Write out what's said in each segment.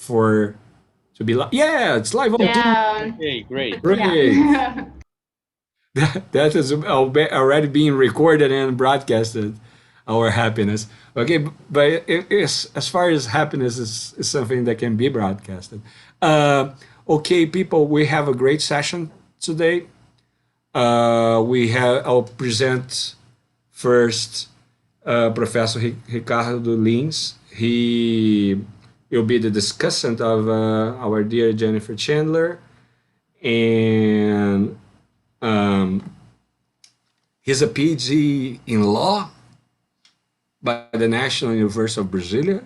for to be live. Yeah, it's live on Zoom. Yeah. Hey, great. Great. Yeah. That is already being recorded and broadcasted. Our happiness. Okay, but as far as happiness is something that can be broadcasted. Okay, people, we have a great session today. I'll present first Professor Ricardo Leentjens. He will be the discussant of our dear Jennifer Chandler, and he's a PhD in law by the National University of Brasilia.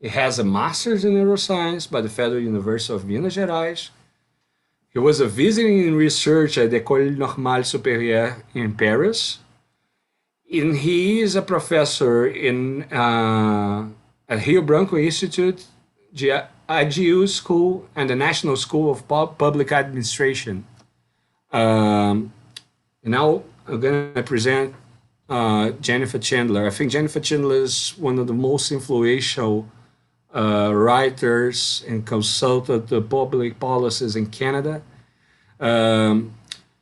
He has a master's in neuroscience by the Federal University of Minas Gerais. He was a visiting research at the École Normale Supérieure in Paris. And he is a professor in at Rio Branco Institute, the IGU School, and the National School of Public Administration. And now I'm going to present Jennifer Chandler. I think Jennifer Chandler is one of the most influential writers and consultant of public policies in Canada.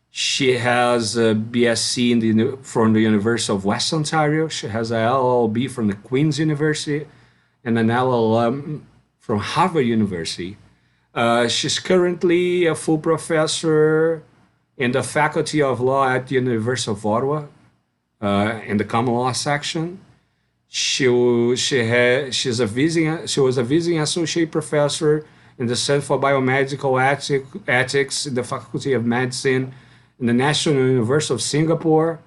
She has a BSc from the University of West Ontario. She has a LLB from the Queen's University and an LLM from Harvard University. She's currently a full professor in the Faculty of Law at the University of Ottawa in the Common Law section. She was a visiting associate professor in the Center for Biomedical Ethics in the Faculty of Medicine in the National University of Singapore.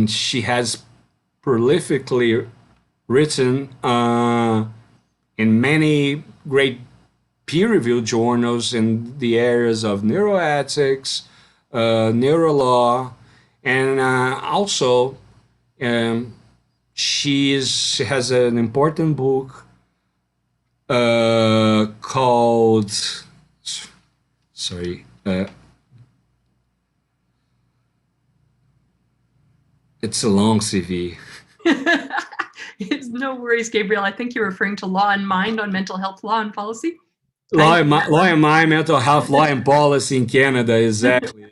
She has prolifically written in many great peer-reviewed journals in the areas of neuroethics, neurolaw, and also she has an important book called it's a long CV. It's no worries, Gabriel. I think you're referring to Law and Mind on Mental Health Law and Policy. Law and Mind, Mental Health Law and Policy in Canada, exactly.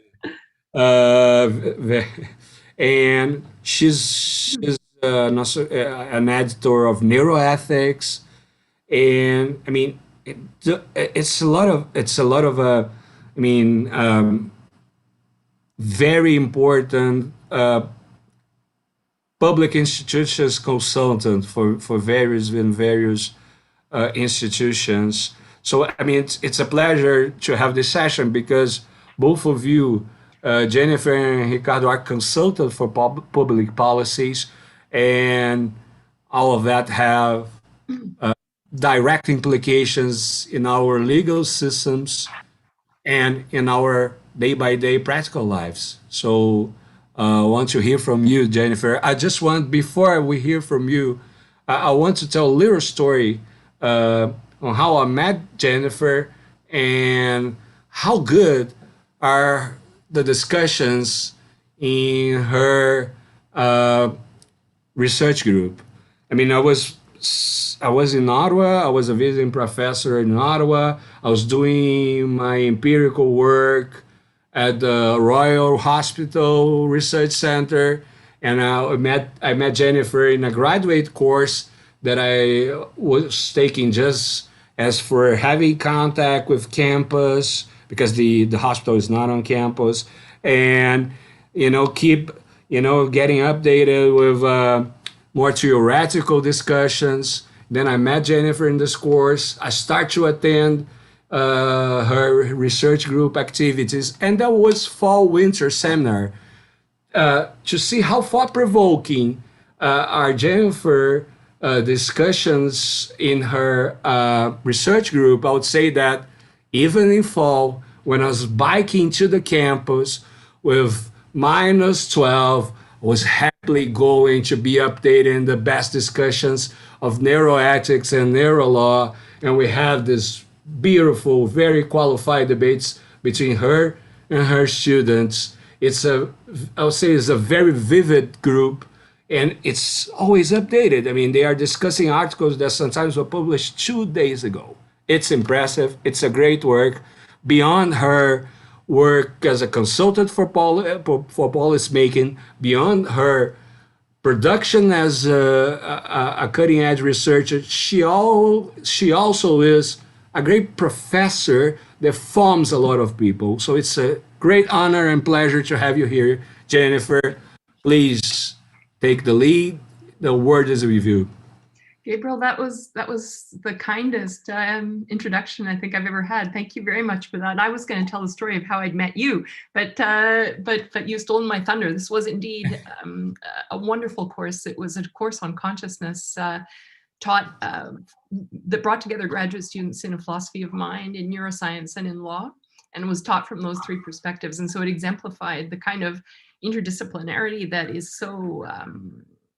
And she's an editor of Neuroethics, and it's a lot of very important public institutions consultant for various institutions. So it's a pleasure to have this session because both of you, Jennifer and Ricardo, are consultants for public policies, and all of that have direct implications in our legal systems and in our day-by-day practical lives. So I want to hear from you, Jennifer. Before we hear from you, I want to tell a little story on how I met Jennifer and how good are the discussions in her research group. I was in Ottawa. I was a visiting professor in Ottawa. I was doing my empirical work at the Royal Hospital Research Center, and I met Jennifer in a graduate course that I was taking just as for having contact with campus because the hospital is not on campus, and keep getting updated with more theoretical discussions. Then I met Jennifer in this course. I start to attend her research group activities, and that was fall-winter seminar to see how thought-provoking are Jennifer discussions in her research group. I would say that even in fall, when I was biking to the campus with -12, I was happily going to be updated in the best discussions of neuroethics and neurolaw, and we have this beautiful, very qualified debates between her and her students. I would say it's a very vivid group and it's always updated. I mean, they are discussing articles that sometimes were published 2 days ago. It's impressive. It's a great work. Beyond her work as a consultant for policy making, beyond her production as a cutting edge researcher, she also is a great professor that forms a lot of people. So it's a great honor and pleasure to have you here, Jennifer. Please take the lead. The word is with you. Gabriel, that was the kindest introduction I think I've ever had. Thank you very much for that. I was going to tell the story of how I'd met you, but you stole my thunder. This was indeed a wonderful course. It was a course on consciousness taught that brought together graduate students in a philosophy of mind, in neuroscience, and in law, and was taught from those three perspectives. And so it exemplified the kind of interdisciplinarity that is so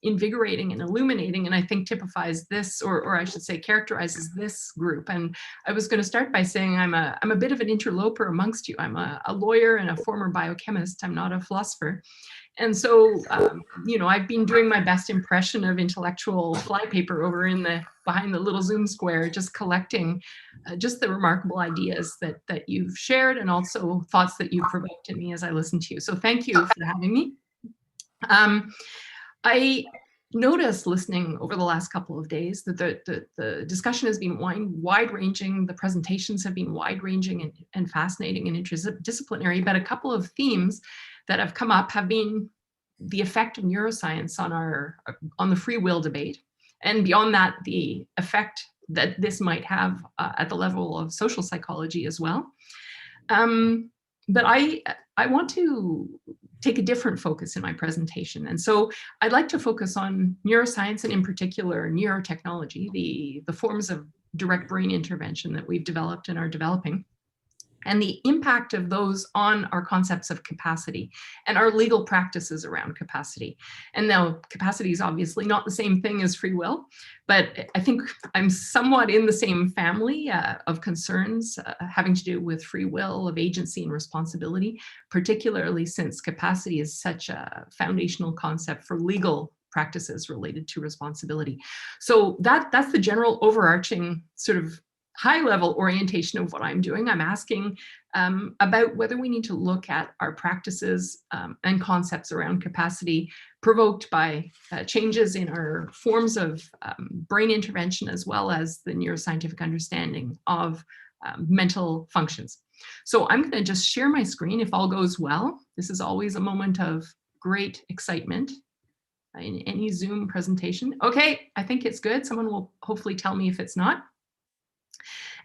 invigorating and illuminating, and I think typifies this, or I should say characterizes this group. And I was going to start by saying I'm a bit of an interloper amongst you. I'm a lawyer and a former biochemist. I'm not a philosopher. And so, I've been doing my best impression of intellectual flypaper over behind the little Zoom square, just collecting just the remarkable ideas that you've shared, and also thoughts that you've provoked in me as I listen to you. So thank you for having me. I noticed listening over the last couple of days that the discussion has been wide-ranging, the presentations have been wide-ranging and fascinating and interdisciplinary, but a couple of themes that have come up have been the effect of neuroscience on the free will debate, and beyond that, the effect that this might have at the level of social psychology as well. But I want to take a different focus in my presentation. And so I'd like to focus on neuroscience, and in particular neurotechnology, the forms of direct brain intervention that we've developed and are developing, and the impact of those on our concepts of capacity and our legal practices around capacity. And now capacity is obviously not the same thing as free will, but I think I'm somewhat in the same family of concerns having to do with free will, of agency and responsibility, particularly since capacity is such a foundational concept for legal practices related to responsibility. So that's the general overarching sort of high-level orientation of what I'm doing. I'm asking about whether we need to look at our practices and concepts around capacity provoked by changes in our forms of brain intervention, as well as the neuroscientific understanding of mental functions. So I'm going to just share my screen if all goes well. This is always a moment of great excitement in any Zoom presentation. Okay, I think it's good. Someone will hopefully tell me if it's not.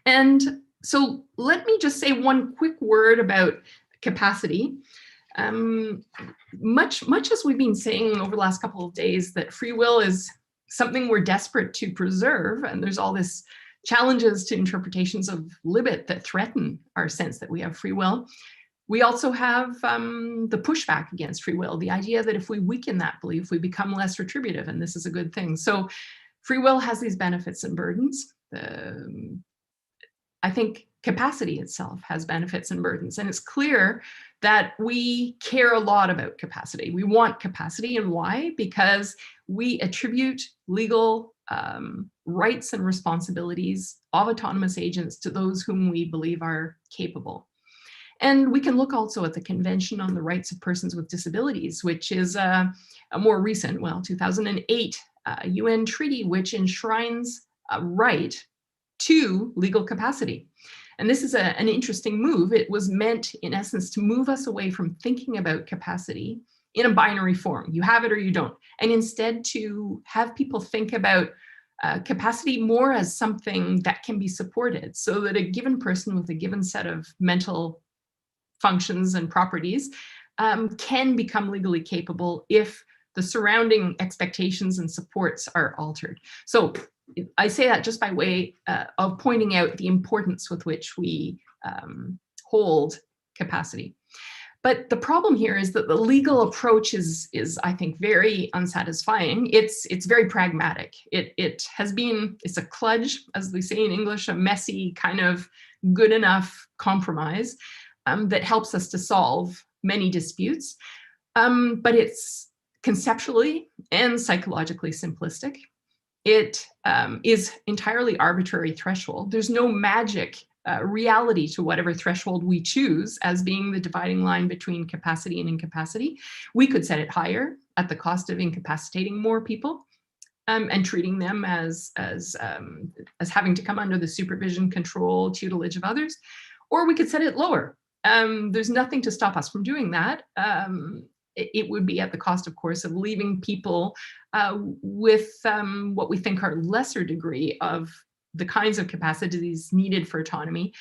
And so let me just say one quick word about capacity. Much as we've been saying over the last couple of days that free will is something we're desperate to preserve, and there's all this challenges to interpretations of Libet that threaten our sense that we have free will, we also have the pushback against free will, the idea that if we weaken that belief, we become less retributive, and this is a good thing. So free will has these benefits and burdens. I think capacity itself has benefits and burdens, and it's clear that we care a lot about capacity. We want capacity, and why? Because we attribute legal rights and responsibilities of autonomous agents to those whom we believe are capable. And we can look also at the Convention on the Rights of Persons with Disabilities, which is a more recent, 2008 UN treaty, which enshrines a right to legal capacity. And this is an interesting move. It was meant, in essence, to move us away from thinking about capacity in a binary form. You have it or you don't. And instead to have people think about capacity more as something that can be supported, so that a given person with a given set of mental functions and properties can become legally capable if the surrounding expectations and supports are altered. So I say that just by way of pointing out the importance with which we hold capacity. But the problem here is that the legal approach is I think, very unsatisfying. It's very pragmatic. It's a kludge, as they say in English, a messy kind of good enough compromise that helps us to solve many disputes. But it's conceptually and psychologically simplistic. It is entirely arbitrary threshold. There's no magic reality to whatever threshold we choose as being the dividing line between capacity and incapacity. We could set it higher at the cost of incapacitating more people and treating them as having to come under the supervision, control, tutelage of others, or we could set it lower. There's nothing to stop us from doing that. It would be at the cost, of course, of leaving people with what we think are lesser degree of the kinds of capacities needed for autonomy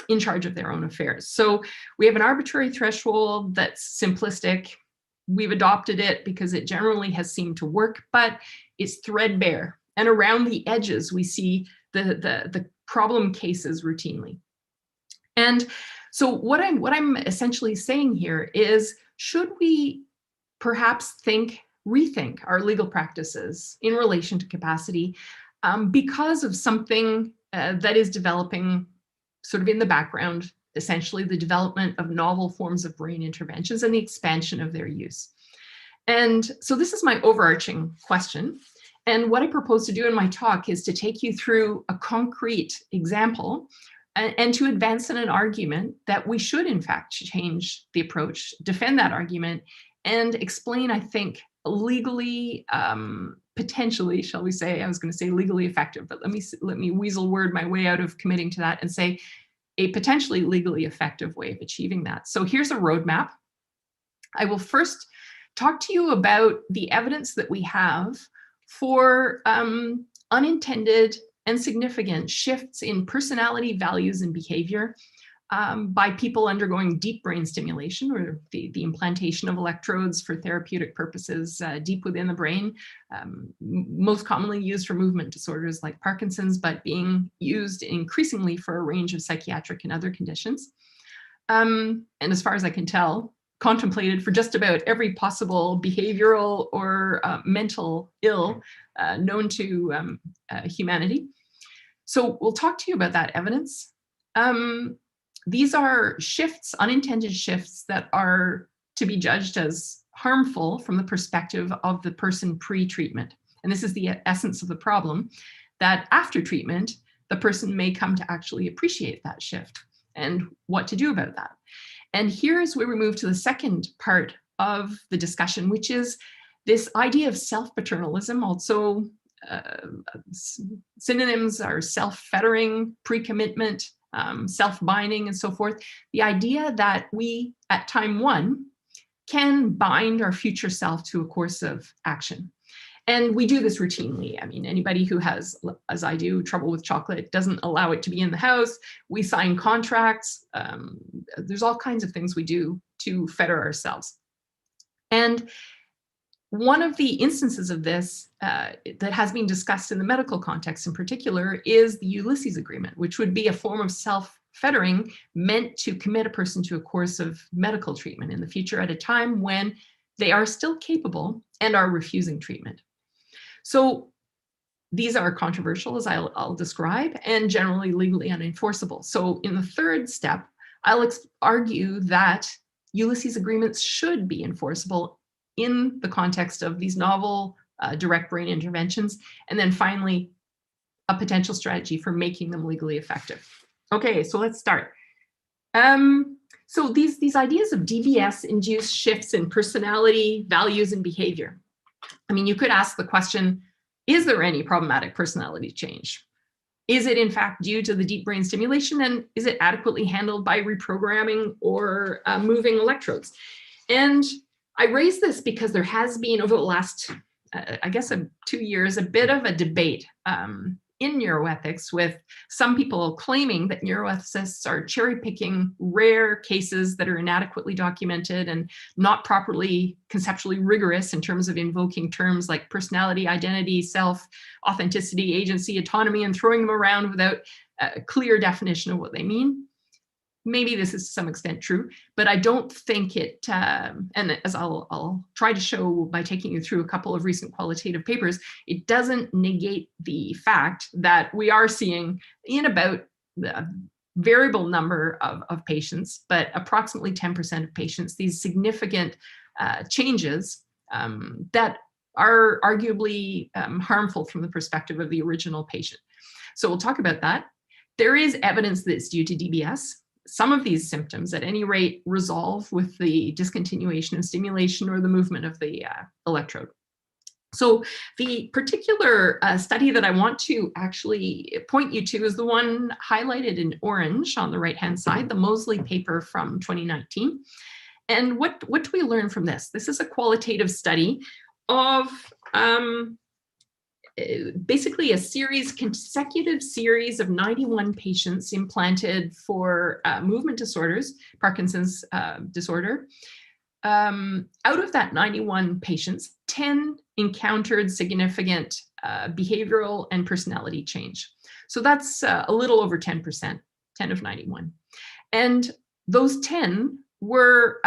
in charge of their own affairs. So we have an arbitrary threshold that's simplistic. We've adopted it because it generally has seemed to work, but it's threadbare. And around the edges, we see the problem cases routinely. And so what I'm essentially saying here is, should we perhaps rethink our legal practices in relation to capacity because of something that is developing sort of in the background, essentially the development of novel forms of brain interventions and the expansion of their use. And so this is my overarching question. And what I propose to do in my talk is to take you through a concrete example and to advance an argument that we should in fact change the approach, defend that argument, and explain, I think, legally, potentially, shall we say, I was going to say legally effective, but let me weasel word my way out of committing to that and say a potentially legally effective way of achieving that. So here's a roadmap. I will first talk to you about the evidence that we have for unintended and significant shifts in personality, values, and behavior by people undergoing deep brain stimulation, or the implantation of electrodes for therapeutic purposes deep within the brain, most commonly used for movement disorders like Parkinson's, but being used increasingly for a range of psychiatric and other conditions. And as far as I can tell, contemplated for just about every possible behavioral or mental ill known to humanity. So we'll talk to you about that evidence. These are shifts, unintended shifts, that are to be judged as harmful from the perspective of the person pre-treatment. And this is the essence of the problem, that after treatment, the person may come to actually appreciate that shift and what to do about that. And here's where we move to the second part of the discussion, which is this idea of self-paternalism. Also, synonyms are self-fettering, pre-commitment, self-binding, and so forth. The idea that we, at time one, can bind our future self to a course of action. And we do this routinely. I mean, anybody who has, as I do, trouble with chocolate doesn't allow it to be in the house. We sign contracts. There's all kinds of things we do to fetter ourselves. And one of the instances of this that has been discussed in the medical context in particular is the Ulysses agreement, which would be a form of self-fettering meant to commit a person to a course of medical treatment in the future at a time when they are still capable and are refusing treatment. So these are controversial, as I'll describe, and generally legally unenforceable. So in the third step, I'll argue that Ulysses agreements should be enforceable in the context of these novel direct brain interventions. And then finally, a potential strategy for making them legally effective. Okay, so let's start. So these ideas of DBS-induced shifts in personality, values, and behavior. I mean, you could ask the question, is there any problematic personality change? Is it in fact due to the deep brain stimulation, and is it adequately handled by reprogramming or moving electrodes? And I raise this because there has been, over the last, I guess, 2 years, a bit of a debate in neuroethics, with some people claiming that neuroethicists are cherry picking rare cases that are inadequately documented and not properly conceptually rigorous in terms of invoking terms like personality, identity, self, authenticity, agency, autonomy, and throwing them around without a clear definition of what they mean. Maybe this is to some extent true, but I don't think it, and as I'll try to show by taking you through a couple of recent qualitative papers, it doesn't negate the fact that we are seeing in about a variable number of patients, but approximately 10% of patients, these significant changes that are arguably harmful from the perspective of the original patient. So we'll talk about that. There is evidence that it's due to DBS. Some of these symptoms, at any rate, resolve with the discontinuation of stimulation or the movement of the electrode. So the particular study that I want to actually point you to is the one highlighted in orange on the right-hand side, the Mosley paper from 2019. And what do we learn from this? This is a qualitative study of basically a consecutive series of 91 patients implanted for movement disorders, Parkinson's disorder. Out of that 91 patients, 10 encountered significant behavioral and personality change. So that's a little over 10%, 10 of 91. And those 10 were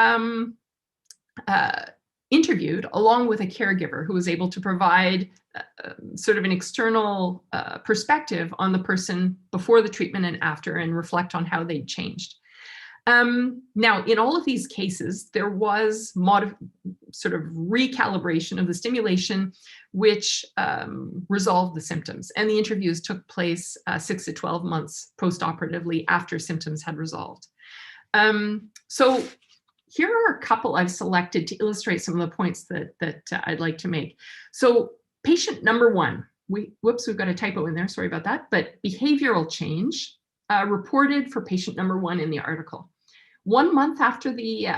interviewed along with a caregiver who was able to provide sort of an external perspective on the person before the treatment and after, and reflect on how they'd changed. Now, in all of these cases, there was sort of recalibration of the stimulation, which resolved the symptoms. And the interviews took place 6 to 12 months post-operatively after symptoms had resolved. So here are a couple I've selected to illustrate some of the points that I'd like to make. So patient number one, we've got a typo in there, sorry about that, but behavioral change reported for patient number one in the article. 1 month after the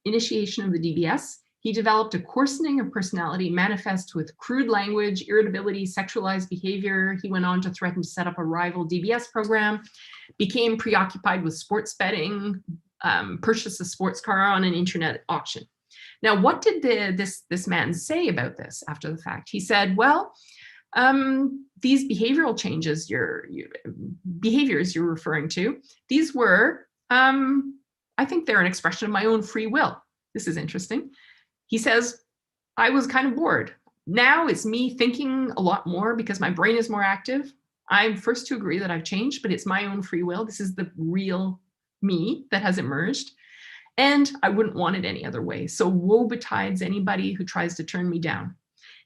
initiation of the DBS, he developed a coarsening of personality manifest with crude language, irritability, sexualized behavior. He went on to threaten to set up a rival DBS program, became preoccupied with sports betting, purchased a sports car on an internet auction. Now, what did this man say about this after the fact? He said, well, these behavioral changes, behaviors you're referring to, these were, I think they're an expression of my own free will. This is interesting. He says, I was kind of bored. Now it's me thinking a lot more because my brain is more active. I'm first to agree that I've changed, but it's my own free will. This is the real me that has emerged. And I wouldn't want it any other way. So woe betides anybody who tries to turn me down.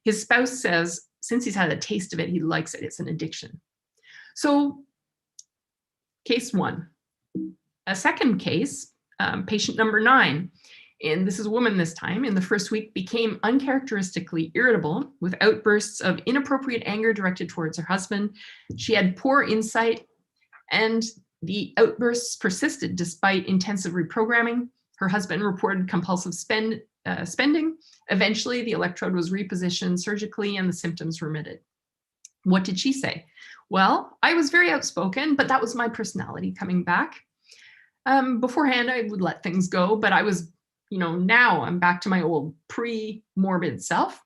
His spouse says, since he's had a taste of it, he likes it. It's an addiction. So case one. A second case, patient number 9, and this is a woman this time, in the first week became uncharacteristically irritable with outbursts of inappropriate anger directed towards her husband. She had poor insight, and the outbursts persisted despite intensive reprogramming. Her husband reported compulsive spending. Eventually, the electrode was repositioned surgically and the symptoms remitted. What did she say? Well, I was very outspoken, but that was my personality coming back. Beforehand, I would let things go, but I was, now I'm back to my old pre-morbid self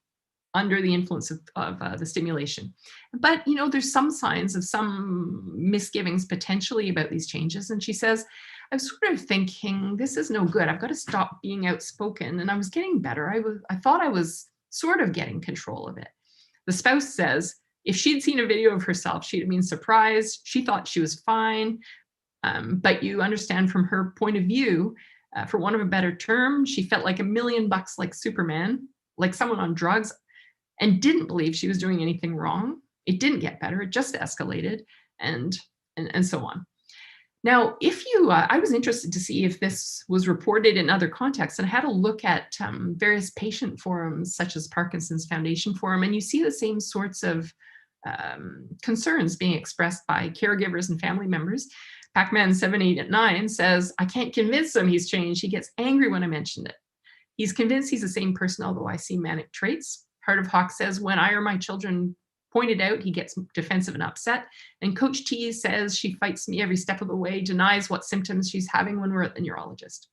under the influence of the stimulation. But, there's some signs of some misgivings potentially about these changes. And she says, I was sort of thinking, this is no good. I've got to stop being outspoken. And I was getting better. I thought I was sort of getting control of it. The spouse says, if she'd seen a video of herself, she'd have been surprised. She thought she was fine. But you understand from her point of view, for want of a better term, she felt like $1 million like Superman, like someone on drugs, and didn't believe she was doing anything wrong. It didn't get better. It just escalated, and so on. Now, I was interested to see if this was reported in other contexts, and I had a look at various patient forums, such as Parkinson's Foundation Forum, and you see the same sorts of concerns being expressed by caregivers and family members. Pac-Man 789 says, I can't convince him he's changed. He gets angry when I mention it. He's convinced he's the same person, although I see manic traits. Heart of Hawk says, when I or my children point it out, he gets defensive and upset. And Coach T says she fights me every step of the way, denies what symptoms she's having when we're at the neurologist.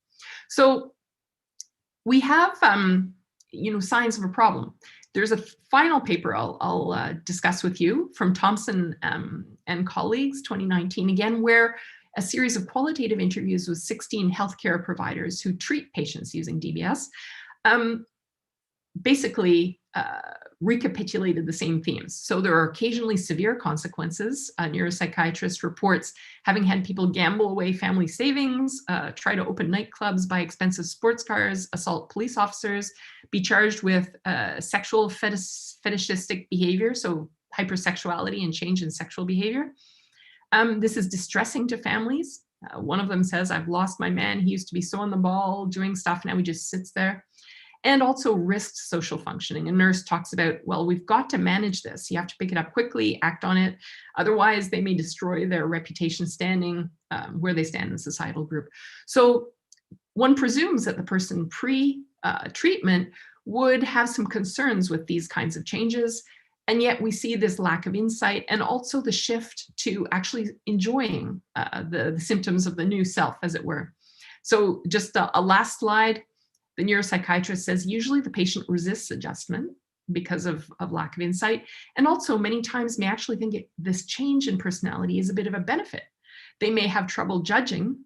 So we have, signs of a problem. There's a final paper I'll discuss with you from Thompson and colleagues, 2019 again, where a series of qualitative interviews with 16 healthcare providers who treat patients using DBS basically recapitulated the same themes. So there are occasionally severe consequences. A neuropsychiatrist reports having had people gamble away family savings, try to open nightclubs, buy expensive sports cars, assault police officers, be charged with sexual fetishistic behavior, so hypersexuality and change in sexual behavior. This is distressing to families. One of them says, I've lost my man. He used to be so on the ball doing stuff. Now he just sits there. And also risks social functioning. A nurse talks about, well, we've got to manage this. You have to pick it up quickly, act on it. Otherwise, they may destroy their reputation standing where they stand in the societal group. So one presumes that the person pre-treatment would have some concerns with these kinds of changes. And yet we see this lack of insight and also the shift to actually enjoying the symptoms of the new self, as it were. So just a last slide. The neuropsychiatrist says usually the patient resists adjustment because of lack of insight, and also many times may actually think this change in personality is a bit of a benefit. They may have trouble judging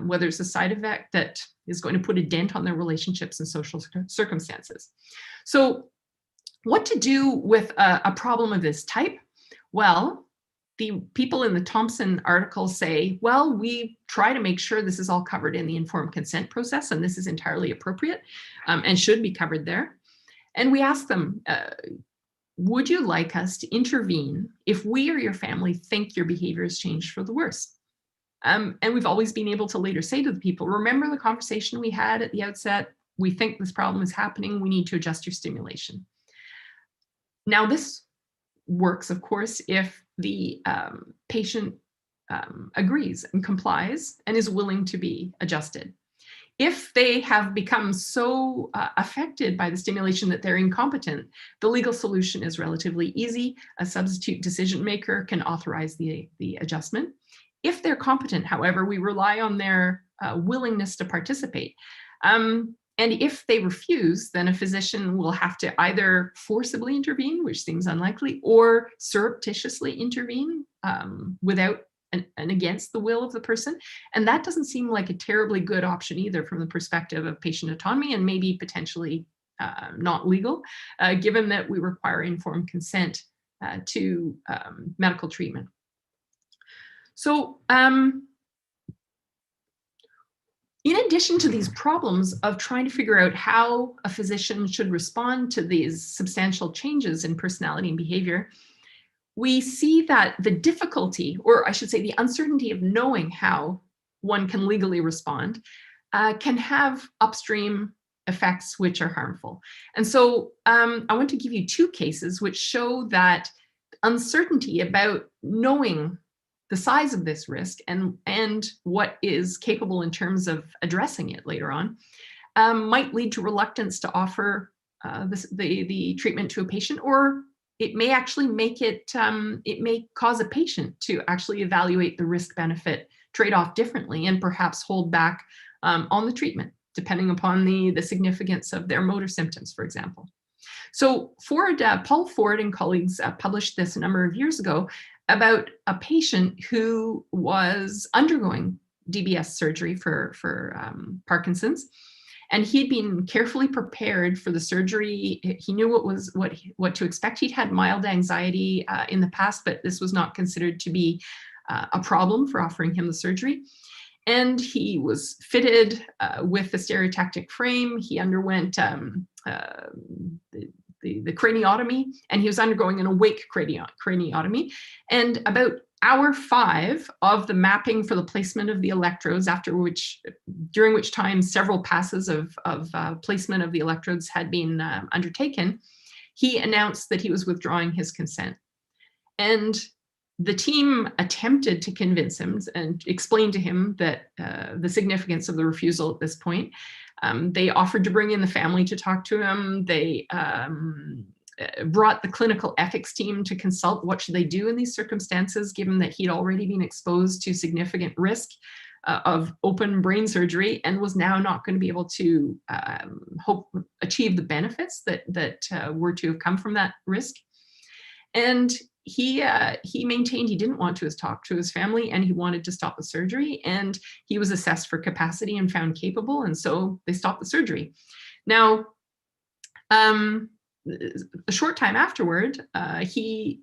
whether it's a side effect that is going to put a dent on their relationships and social circumstances. So what to do with a problem of this type? Well, the people in the Thompson article say, well, we try to make sure this is all covered in the informed consent process, and this is entirely appropriate and should be covered there. And we ask them, would you like us to intervene if we or your family think your behavior has changed for the worse? And we've always been able to later say to the people, remember the conversation we had at the outset? We think this problem is happening. We need to adjust your stimulation. Now, this works, of course, if the patient agrees and complies and is willing to be adjusted. If they have become so affected by the stimulation that they're incompetent, the legal solution is relatively easy. A substitute decision maker can authorize the adjustment. If they're competent, however, we rely on their willingness to participate. And if they refuse, then a physician will have to either forcibly intervene, which seems unlikely, or surreptitiously intervene without and against the will of the person. And that doesn't seem like a terribly good option either from the perspective of patient autonomy, and maybe potentially not legal, given that we require informed consent to medical treatment. So, in addition to these problems of trying to figure out how a physician should respond to these substantial changes in personality and behavior, we see that the difficulty, or I should say the uncertainty of knowing how one can legally respond, can have upstream effects which are harmful. And so I want to give you two cases which show that uncertainty about knowing the size of this risk and what is capable in terms of addressing it later on might lead to reluctance to offer the treatment to a patient, or it may actually make it, it may cause a patient to actually evaluate the risk-benefit trade-off differently and perhaps hold back on the treatment, depending upon the significance of their motor symptoms, for example. So Paul Ford and colleagues published this a number of years ago about a patient who was undergoing DBS surgery for Parkinson's. And he'd been carefully prepared for the surgery. He knew what to expect. He'd had mild anxiety in the past, but this was not considered to be a problem for offering him the surgery. And he was fitted with the stereotactic frame. He underwent the craniotomy, and he was undergoing an awake craniotomy. And about hour 5 of the mapping for the placement of the electrodes, during which time several passes of placement of the electrodes had been undertaken, he announced that he was withdrawing his consent. And the team attempted to convince him and explain to him that the significance of the refusal at this point. They offered to bring in the family to talk to him. They brought the clinical ethics team to consult what should they do in these circumstances, given that he'd already been exposed to significant risk of open brain surgery and was now not going to be able to achieve the benefits that were to have come from that risk. And he maintained he didn't want to talk to his family, and he wanted to stop the surgery, and he was assessed for capacity and found capable, and so they stopped the surgery. Now, a short time afterward, he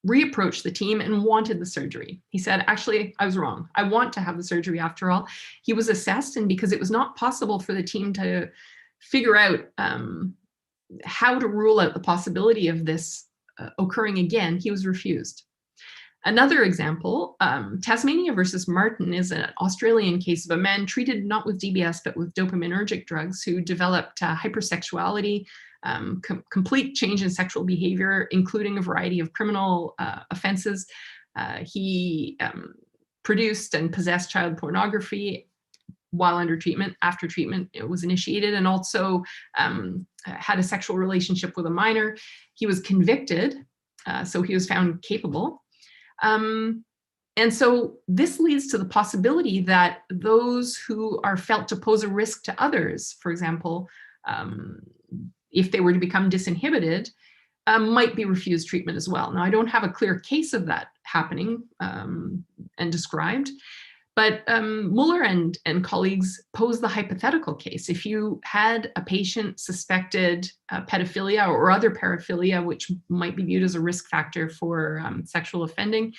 reapproached the team and wanted the surgery. He said, actually, I was wrong. I want to have the surgery after all. He was assessed, and because it was not possible for the team to figure out how to rule out the possibility of this occurring again, he was refused. Another example, Tasmania versus Martin, is an Australian case of a man treated not with DBS, but with dopaminergic drugs, who developed hypersexuality, complete change in sexual behavior, including a variety of criminal offenses. He produced and possessed child pornography while under treatment. After treatment, it was initiated, and also had a sexual relationship with a minor. He was convicted, so he was found capable. And so this leads to the possibility that those who are felt to pose a risk to others, for example, if they were to become disinhibited, might be refused treatment as well. Now, I don't have a clear case of that happening and described, but Muller and colleagues pose the hypothetical case. If you had a patient suspected pedophilia or other paraphilia, which might be viewed as a risk factor for sexual offending,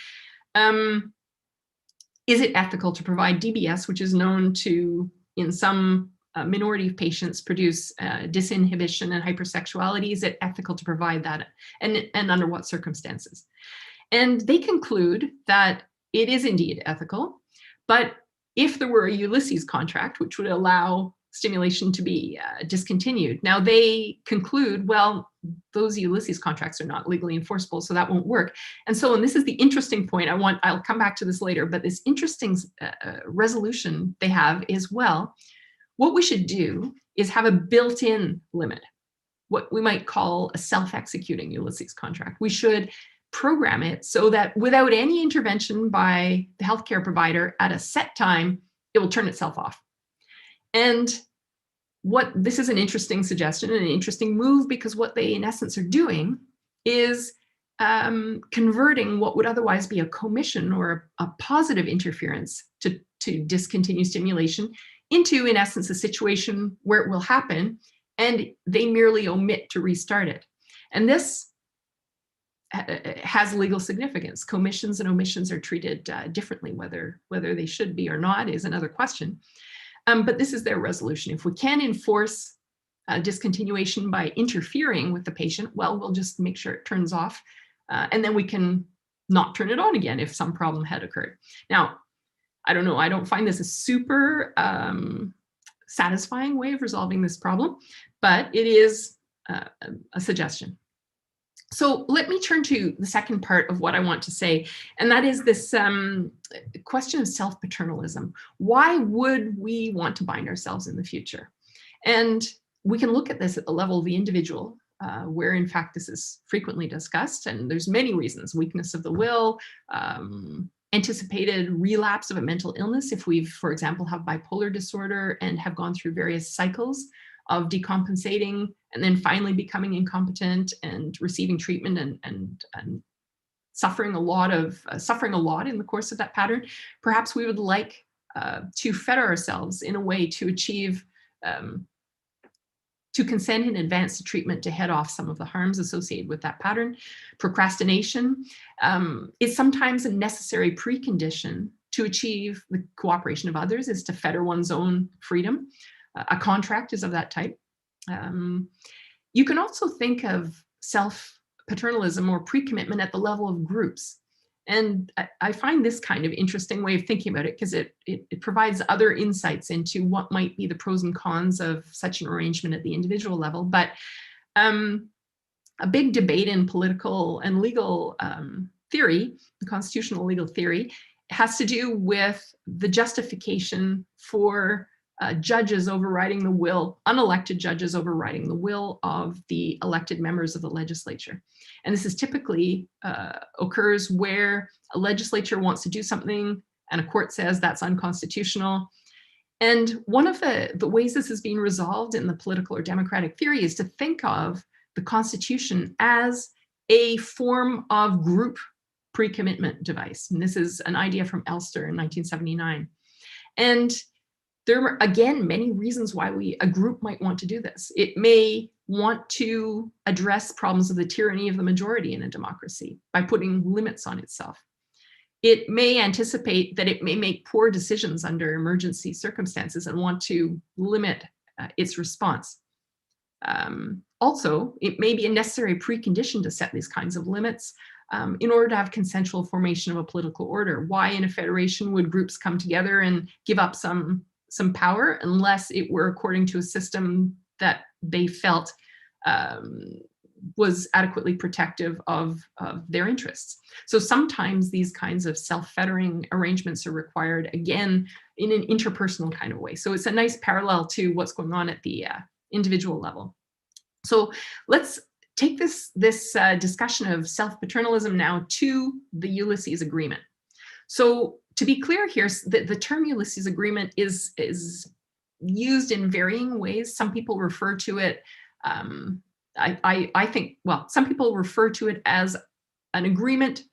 is it ethical to provide DBS, which is known to, in some minority of patients, produce disinhibition and hypersexuality? Is it ethical to provide that, and under what circumstances? And they conclude that it is indeed ethical. But if there were a Ulysses contract, which would allow stimulation to be discontinued, now they conclude, well, those Ulysses contracts are not legally enforceable, so that won't work. And so, and this is the interesting point, I'll come back to this later, but this interesting resolution they have is, well, what we should do is have a built-in limit, what we might call a self-executing Ulysses contract. We should program it so that without any intervention by the healthcare provider at a set time, it will turn itself off. And this is an interesting suggestion and an interesting move, because what they in essence are doing is converting what would otherwise be a commission or a positive interference to discontinue stimulation into, in essence, a situation where it will happen and they merely omit to restart it. And this has legal significance. Commissions and omissions are treated differently. Whether they should be or not is another question. But this is their resolution. If we can enforce discontinuation by interfering with the patient, well, we'll just make sure it turns off, and then we can not turn it on again if some problem had occurred. Now, I don't know, I don't find this a super satisfying way of resolving this problem, but it is a suggestion. So let me turn to the second part of what I want to say, and that is this question of self-paternalism. Why would we want to bind ourselves in the future? And we can look at this at the level of the individual, where in fact this is frequently discussed, and there's many reasons: weakness of the will, anticipated relapse of a mental illness if we've, for example, have bipolar disorder and have gone through various cycles of decompensating and then finally becoming incompetent and receiving treatment and suffering a lot in the course of that pattern. Perhaps we would like to fetter ourselves in a way to achieve, to consent in advance to treatment to head off some of the harms associated with that pattern. Procrastination is sometimes a necessary precondition to achieve the cooperation of others, is to fetter one's own freedom. A contract is of that type. You can also think of self-paternalism or pre-commitment at the level of groups. And I find this kind of interesting way of thinking about it, because it provides other insights into what might be the pros and cons of such an arrangement at the individual level. But a big debate in political and legal theory, the constitutional legal theory, has to do with the justification for judges overriding the will, unelected judges overriding the will of the elected members of the legislature. And this is typically occurs where a legislature wants to do something and a court says that's unconstitutional. And one of the ways this is being resolved in the political or democratic theory is to think of the Constitution as a form of group pre-commitment device. And this is an idea from Elster in 1979. And there are, again, many reasons why a group might want to do this. It may want to address problems of the tyranny of the majority in a democracy by putting limits on itself. It may anticipate that it may make poor decisions under emergency circumstances and want to limit its response. Also, it may be a necessary precondition to set these kinds of limits in order to have consensual formation of a political order. Why in a federation would groups come together and give up some power unless it were according to a system that they felt was adequately protective of their interests? So sometimes these kinds of self-fettering arrangements are required, again, in an interpersonal kind of way. So it's a nice parallel to what's going on at the individual level. So let's take this discussion of self-paternalism now to the Ulysses Agreement. So to be clear here, the term Ulysses Agreement is used in varying ways. Some people refer to it, I think, well, some people refer to it as an agreement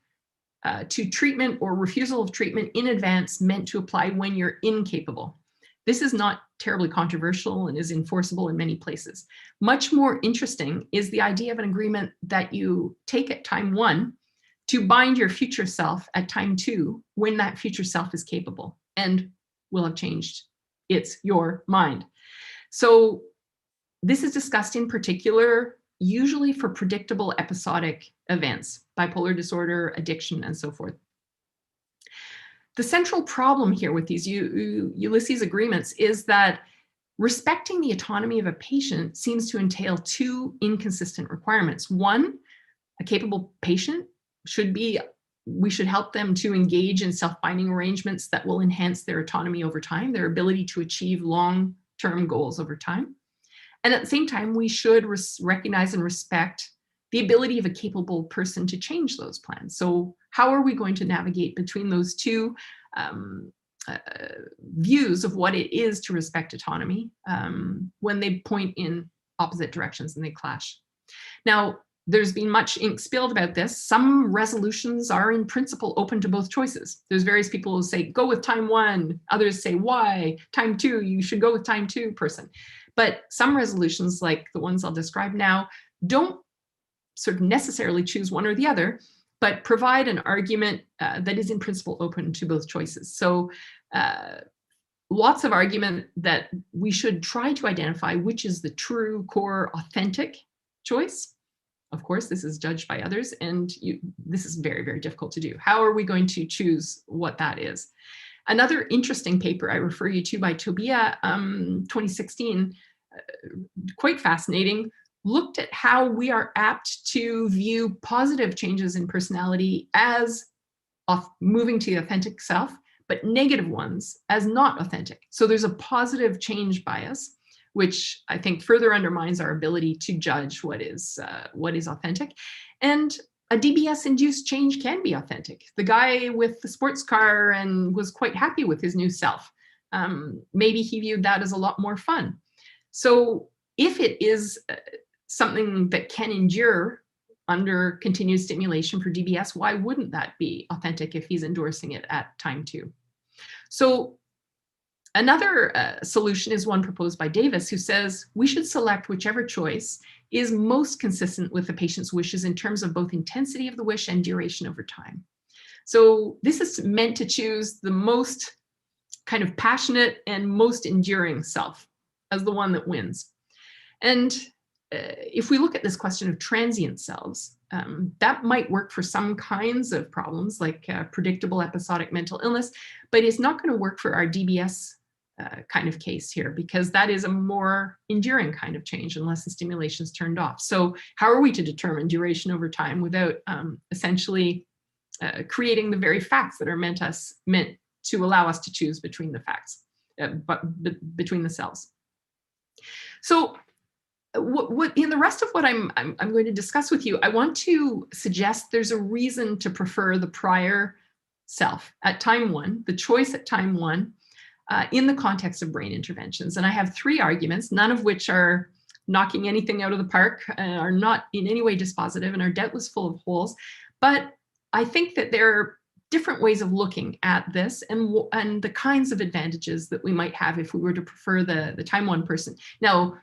to treatment or refusal of treatment in advance meant to apply when you're incapable. This is not terribly controversial and is enforceable in many places. Much more interesting is the idea of an agreement that you take at time 1 to bind your future self at time 2 when that future self is capable and will have changed your mind. So this is discussed in particular, usually for predictable episodic events, bipolar disorder, addiction, and so forth. The central problem here with these Ulysses agreements is that respecting the autonomy of a patient seems to entail 2 inconsistent requirements. One, a capable patient we should help them to engage in self-binding arrangements that will enhance their autonomy over time, their ability to achieve long-term goals over time. And at the same time, we should recognize and respect the ability of a capable person to change those plans. So how are we going to navigate between those 2 views of what it is to respect autonomy when they point in opposite directions and they clash? Now, there's been much ink spilled about this. Some resolutions are in principle open to both choices. There's various people who say, go with time 1. Others say, why? Time 2, you should go with time 2 person. But some resolutions, like the ones I'll describe now, don't sort of necessarily choose one or the other, but provide an argument that is in principle open to both choices. So lots of argument that we should try to identify which is the true, core, authentic choice. Of course, this is judged by others, and this is very, very difficult to do. How are we going to choose what that is? Another interesting paper I refer you to by Tobia, 2016, quite fascinating, looked at how we are apt to view positive changes in personality as moving to the authentic self, but negative ones as not authentic. So there's a positive change bias, which I think further undermines our ability to judge what is authentic. And a DBS-induced change can be authentic. The guy with the sports car and was quite happy with his new self. Maybe he viewed that as a lot more fun. So if it is something that can endure under continued stimulation for DBS, why wouldn't that be authentic if he's endorsing it at time 2? So another solution is one proposed by Davis, who says we should select whichever choice is most consistent with the patient's wishes in terms of both intensity of the wish and duration over time. So this is meant to choose the most kind of passionate and most enduring self as the one that wins. And if we look at this question of transient selves, that might work for some kinds of problems like predictable episodic mental illness, but it's not going to work for our DBS kind of case here, because that is a more enduring kind of change unless the stimulation is turned off. So how are we to determine duration over time without essentially creating the very facts that are meant to allow us to choose between the facts, between the selves? So what in the rest of what I'm going to discuss with you, I want to suggest there's a reason to prefer the prior self at time 1, the choice at time 1, in the context of brain interventions. And I have 3 arguments, none of which are knocking anything out of the park, are not in any way dispositive, and are doubtless full of holes. But I think that there are different ways of looking at this and the kinds of advantages that we might have if we were to prefer the time 1 person. Now,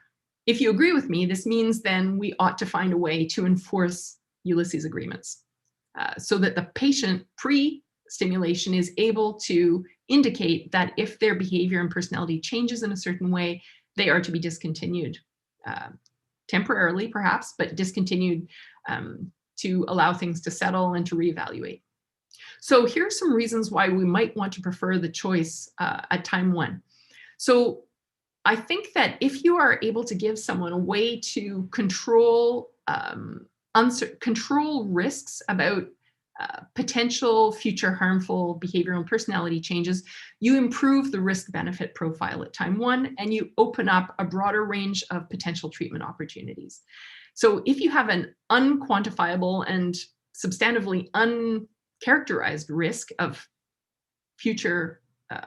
If you agree with me, this means then we ought to find a way to enforce Ulysses agreements so that the patient pre-stimulation is able to indicate that if their behavior and personality changes in a certain way, they are to be discontinued temporarily, perhaps, but discontinued to allow things to settle and to reevaluate. So here are some reasons why we might want to prefer the choice at time 1. So I think that if you are able to give someone a way to control control risks about potential future harmful behavioral and personality changes, you improve the risk-benefit profile at time 1, and you open up a broader range of potential treatment opportunities. So if you have an unquantifiable and substantively uncharacterized risk of future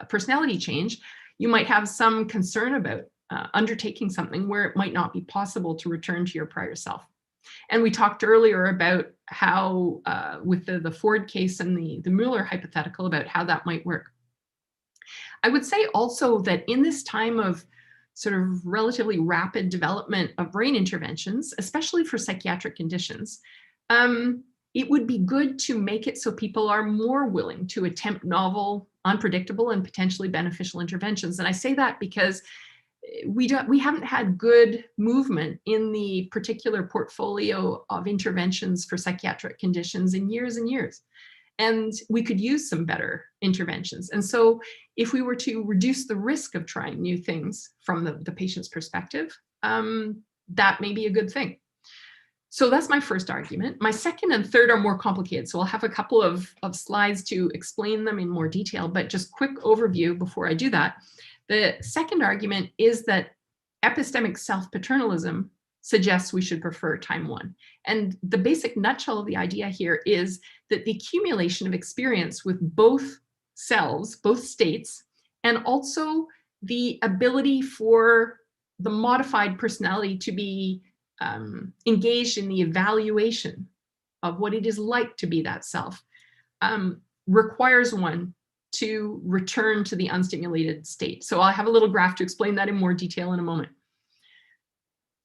personality change, you might have some concern about undertaking something where it might not be possible to return to your prior self. And we talked earlier about how, with the Ford case and the Mueller hypothetical, about how that might work. I would say also that in this time of sort of relatively rapid development of brain interventions, especially for psychiatric conditions, it would be good to make it so people are more willing to attempt novel, unpredictable, and potentially beneficial interventions. And I say that because we haven't had good movement in the particular portfolio of interventions for psychiatric conditions in years and years. And we could use some better interventions. And so if we were to reduce the risk of trying new things from the patient's perspective, that may be a good thing. So that's my first argument. My second and third are more complicated. So I'll have a couple of slides to explain them in more detail, but just quick overview before I do that. The second argument is that epistemic self-paternalism suggests we should prefer time 1. And the basic nutshell of the idea here is that the accumulation of experience with both selves, both states, and also the ability for the modified personality to be engaged in the evaluation of what it is like to be that self, requires one to return to the unstimulated state. So I'll have a little graph to explain that in more detail in a moment.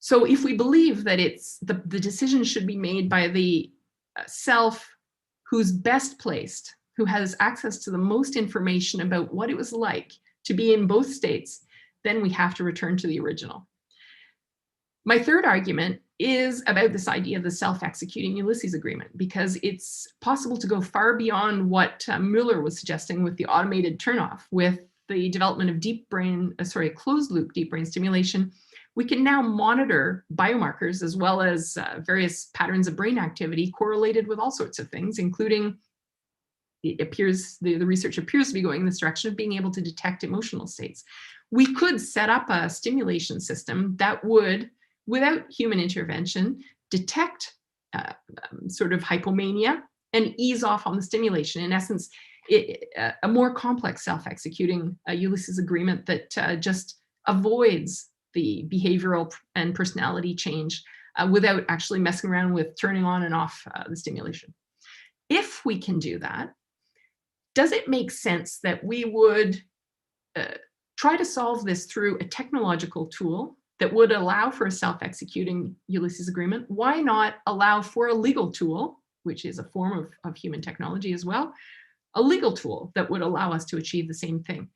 So if we believe that it's the decision should be made by the self who's best placed, who has access to the most information about what it was like to be in both states, then we have to return to the original. My third argument is about this idea of the self-executing Ulysses agreement, because it's possible to go far beyond what Mueller was suggesting with the automated turnoff. With the development of closed-loop deep brain stimulation, we can now monitor biomarkers as well as various patterns of brain activity correlated with all sorts of things, including the research appears to be going in this direction of being able to detect emotional states. We could set up a stimulation system that would, without human intervention, detect sort of hypomania and ease off on the stimulation. In essence, a more complex self-executing Ulysses agreement that just avoids the behavioral and personality change without actually messing around with turning on and off the stimulation. If we can do that, does it make sense that we would try to solve this through a technological tool that would allow for a self-executing Ulysses agreement? Why not allow for a legal tool, which is a form of human technology as well, a legal tool that would allow us to achieve the same thing?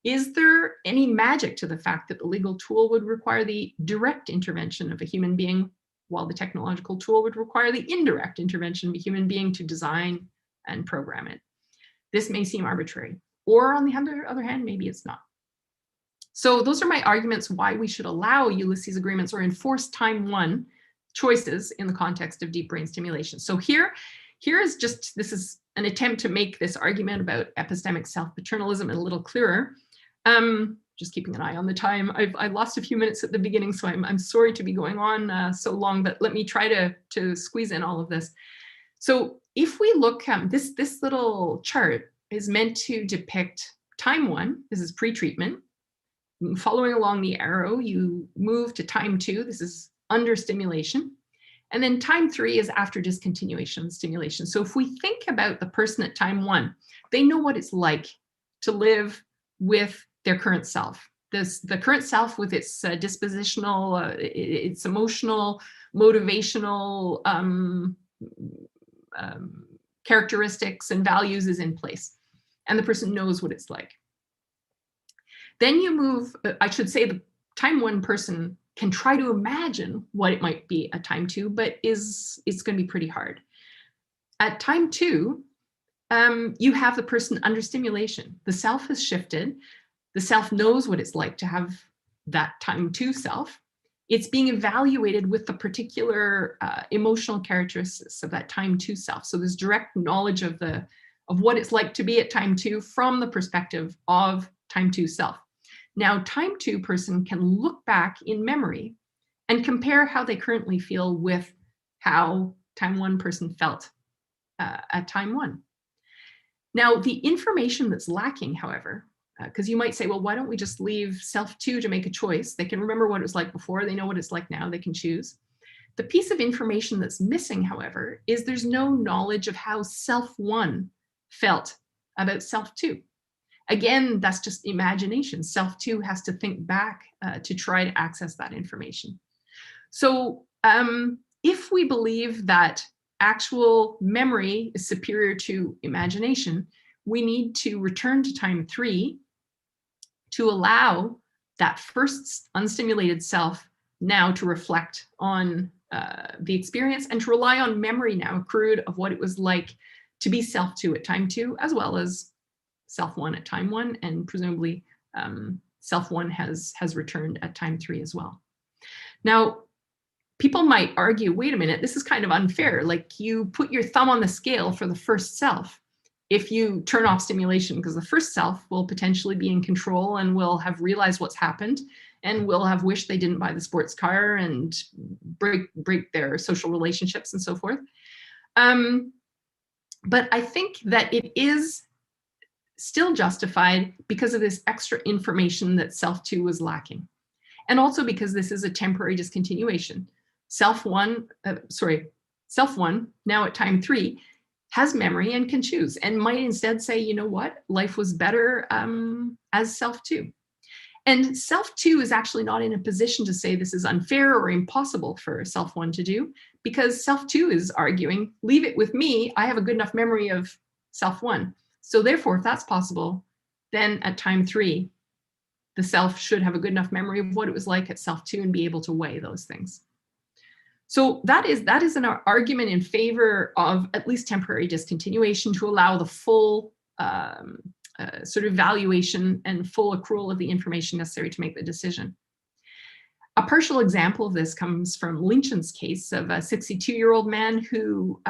Is there any magic to the fact that the legal tool would require the direct intervention of a human being, while the technological tool would require the indirect intervention of a human being to design and program it? This may seem arbitrary, or on the other hand, maybe it's not. So those are my arguments why we should allow Ulysses agreements or enforce time 1 choices in the context of deep brain stimulation. So here is just, this is an attempt to make this argument about epistemic self-paternalism a little clearer. Just keeping an eye on the time. I lost a few minutes at the beginning, so I'm sorry to be going on so long, but let me try to squeeze in all of this. So if we look, this little chart is meant to depict time 1. This is pre-treatment. Following along the arrow, you move to time 2. This is under stimulation. And then time 3 is after discontinuation of stimulation. So if we think about the person at time 1, they know what it's like to live with their current self. the current self with its dispositional, its emotional, motivational characteristics and values is in place, and the person knows what it's like. Then you move, I should say, the time 1 person can try to imagine what it might be at time 2, but it's going to be pretty hard. At time 2, you have the person under stimulation. The self has shifted. The self knows what it's like to have that time 2 self. It's being evaluated with the particular emotional characteristics of that time 2 self. So there's direct knowledge of what it's like to be at time 2 from the perspective of time 2 self. Now, time 2 person can look back in memory and compare how they currently feel with how time 1 person felt at time 1. Now, the information that's lacking, however, because you might say, well, why don't we just leave self 2 to make a choice? They can remember what it was like before. They know what it's like now. They can choose. The piece of information that's missing, however, is there's no knowledge of how self 1 felt about self 2. Again, that's just imagination. Self 2 has to think back to try to access that information. So if we believe that actual memory is superior to imagination, we need to return to time 3 to allow that first unstimulated self now to reflect on the experience and to rely on memory now accrued of what it was like to be self 2 at time 2, as well as self 1 at time 1, and presumably self 1 has returned at time 3 as well. Now, people might argue, wait a minute, this is kind of unfair. Like, you put your thumb on the scale for the first self if you turn off stimulation, because the first self will potentially be in control and will have realized what's happened and will have wished they didn't buy the sports car and break their social relationships and so forth. But I think that it is still justified because of this extra information that self 2 was lacking. And also because this is a temporary discontinuation. Self 1, now at time 3, has memory and can choose and might instead say, you know what, life was better as self 2. And self 2 is actually not in a position to say this is unfair or impossible for self 1 to do, because self 2 is arguing, leave it with me, I have a good enough memory of self 1. So therefore, if that's possible, then at time 3, the self should have a good enough memory of what it was like at self 2 and be able to weigh those things. So that is an argument in favor of at least temporary discontinuation to allow the full sort of valuation and full accrual of the information necessary to make the decision. A partial example of this comes from Leentjens' case of a 62-year-old man who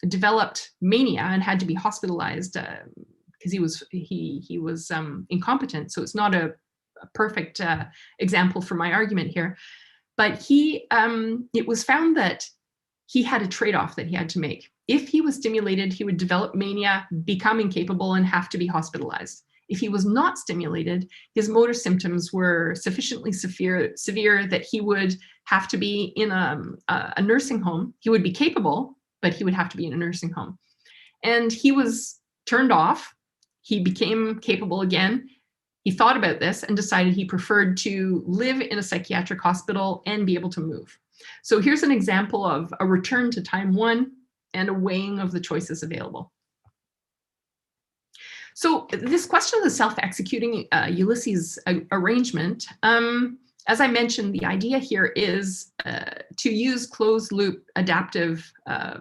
developed mania and had to be hospitalized because he was incompetent. So it's not a perfect example for my argument here. But it was found that he had a trade-off that he had to make. If he was stimulated, he would develop mania, become incapable, and have to be hospitalized. If he was not stimulated, his motor symptoms were sufficiently severe that he would have to be in a nursing home. He would be capable, but he would have to be in a nursing home. And he was turned off. He became capable again. He thought about this and decided he preferred to live in a psychiatric hospital and be able to move. So here's an example of a return to time 1 and a weighing of the choices available. So this question of the self-executing Ulysses arrangement, as I mentioned, the idea here is to use closed-loop, adaptive,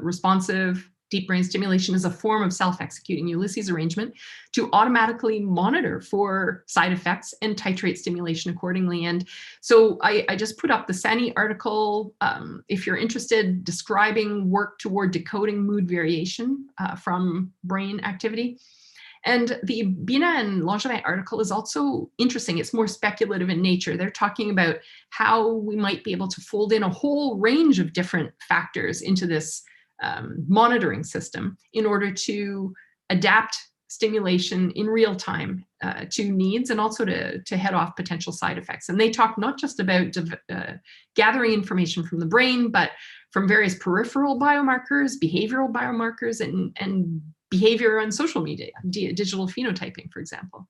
responsive, deep brain stimulation as a form of self-executing Ulysses arrangement to automatically monitor for side effects and titrate stimulation accordingly. And so I just put up the Sani article, if you're interested, describing work toward decoding mood variation from brain activity. And the Bina and Leentjens article is also interesting. It's more speculative in nature. They're talking about how we might be able to fold in a whole range of different factors into this monitoring system in order to adapt stimulation in real time to needs and also to head off potential side effects. And they talk not just about gathering information from the brain, but from various peripheral biomarkers, behavioral biomarkers, and behavior on social media, digital phenotyping, for example.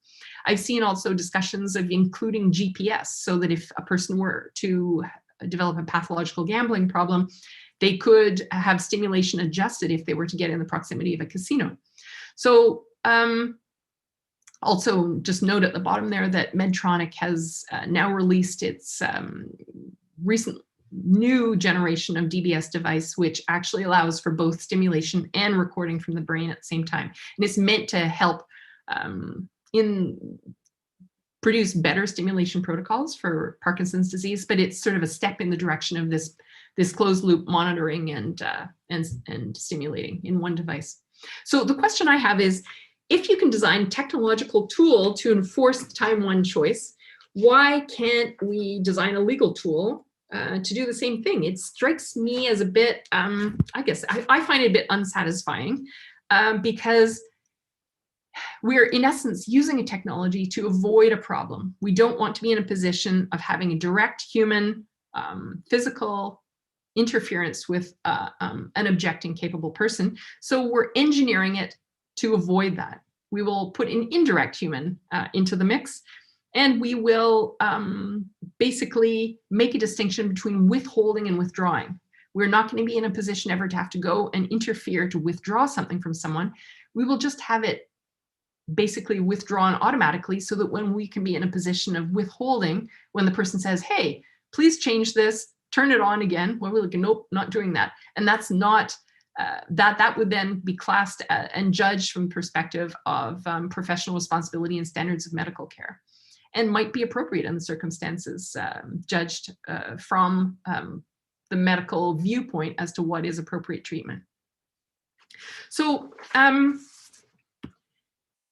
I've seen also discussions of including GPS, so that if a person were to develop a pathological gambling problem, they could have stimulation adjusted if they were to get in the proximity of a casino. So also just note at the bottom there that Medtronic has now released its recent new generation of DBS device, which actually allows for both stimulation and recording from the brain at the same time. And it's meant to help produce better stimulation protocols for Parkinson's disease, but it's sort of a step in the direction of this closed loop monitoring and stimulating in one device. So the question I have is, if you can design a technological tool to enforce the time one choice, why can't we design a legal tool to do the same thing? It strikes me as a bit, I guess, I find it a bit unsatisfying because we're in essence using a technology to avoid a problem. We don't want to be in a position of having a direct human physical interference with an objecting capable person. So we're engineering it to avoid that. We will put an indirect human into the mix, and we will basically make a distinction between withholding and withdrawing. We're not going to be in a position ever to have to go and interfere to withdraw something from someone. We will just have it basically withdrawn automatically, so that when we can be in a position of withholding, when the person says, hey, please change this, turn it on again, well, we're like, nope, not doing that. And that's not, that would then be classed and judged from the perspective of professional responsibility and standards of medical care, and might be appropriate in the circumstances, judged from the medical viewpoint as to what is appropriate treatment. So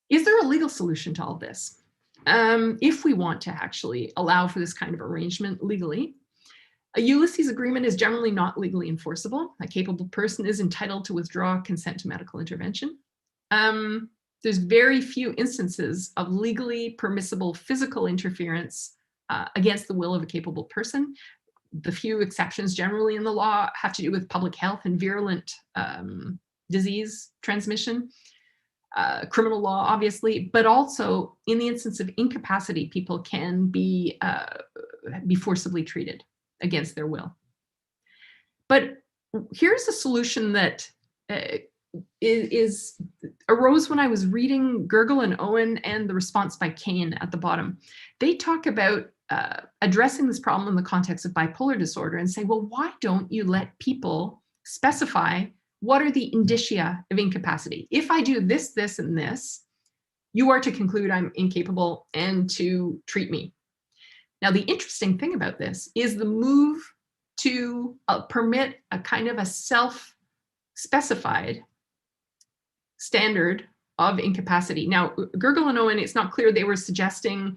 is there a legal solution to all this? If we want to actually allow for this kind of arrangement legally, a Ulysses agreement is generally not legally enforceable. A capable person is entitled to withdraw consent to medical intervention. There's very few instances of legally permissible physical interference against the will of a capable person. The few exceptions generally in the law have to do with public health and virulent disease transmission. Criminal law, obviously, but also in the instance of incapacity, people can be forcibly treated against their will. But here's a solution that arose when I was reading Gergel and Owen and the response by Kane at the bottom. They talk about addressing this problem in the context of bipolar disorder and say, well, why don't you let people specify what are the indicia of incapacity? If I do this, this, and this, you are to conclude I'm incapable and to treat me. Now, the interesting thing about this is the move to permit a kind of a self-specified standard of incapacity. Now, Gergel and Owen, it's not clear they were suggesting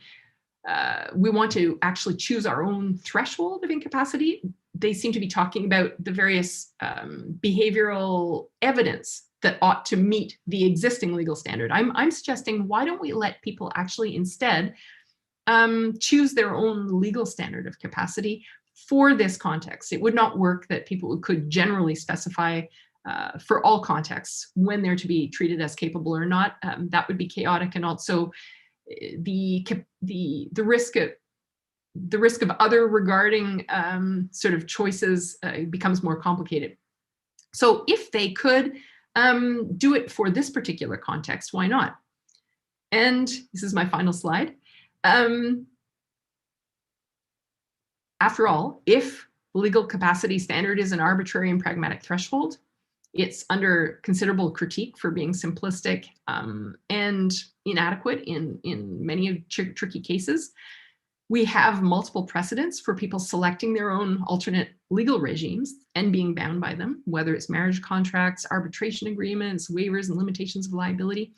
we want to actually choose our own threshold of incapacity. They seem to be talking about the various behavioral evidence that ought to meet the existing legal standard. I'm suggesting, why don't we let people actually instead choose their own legal standard of capacity for this context? It would not work that people could generally specify for all contexts when they're to be treated as capable or not. That would be chaotic, and also the risk of other regarding sort of choices becomes more complicated. So if they could do it for this particular context, why not? And this is my final slide. After all, if legal capacity standard is an arbitrary and pragmatic threshold, it's under considerable critique for being simplistic and inadequate in many of tricky cases. We have multiple precedents for people selecting their own alternate legal regimes and being bound by them, whether it's marriage contracts, arbitration agreements, waivers, and limitations of liability.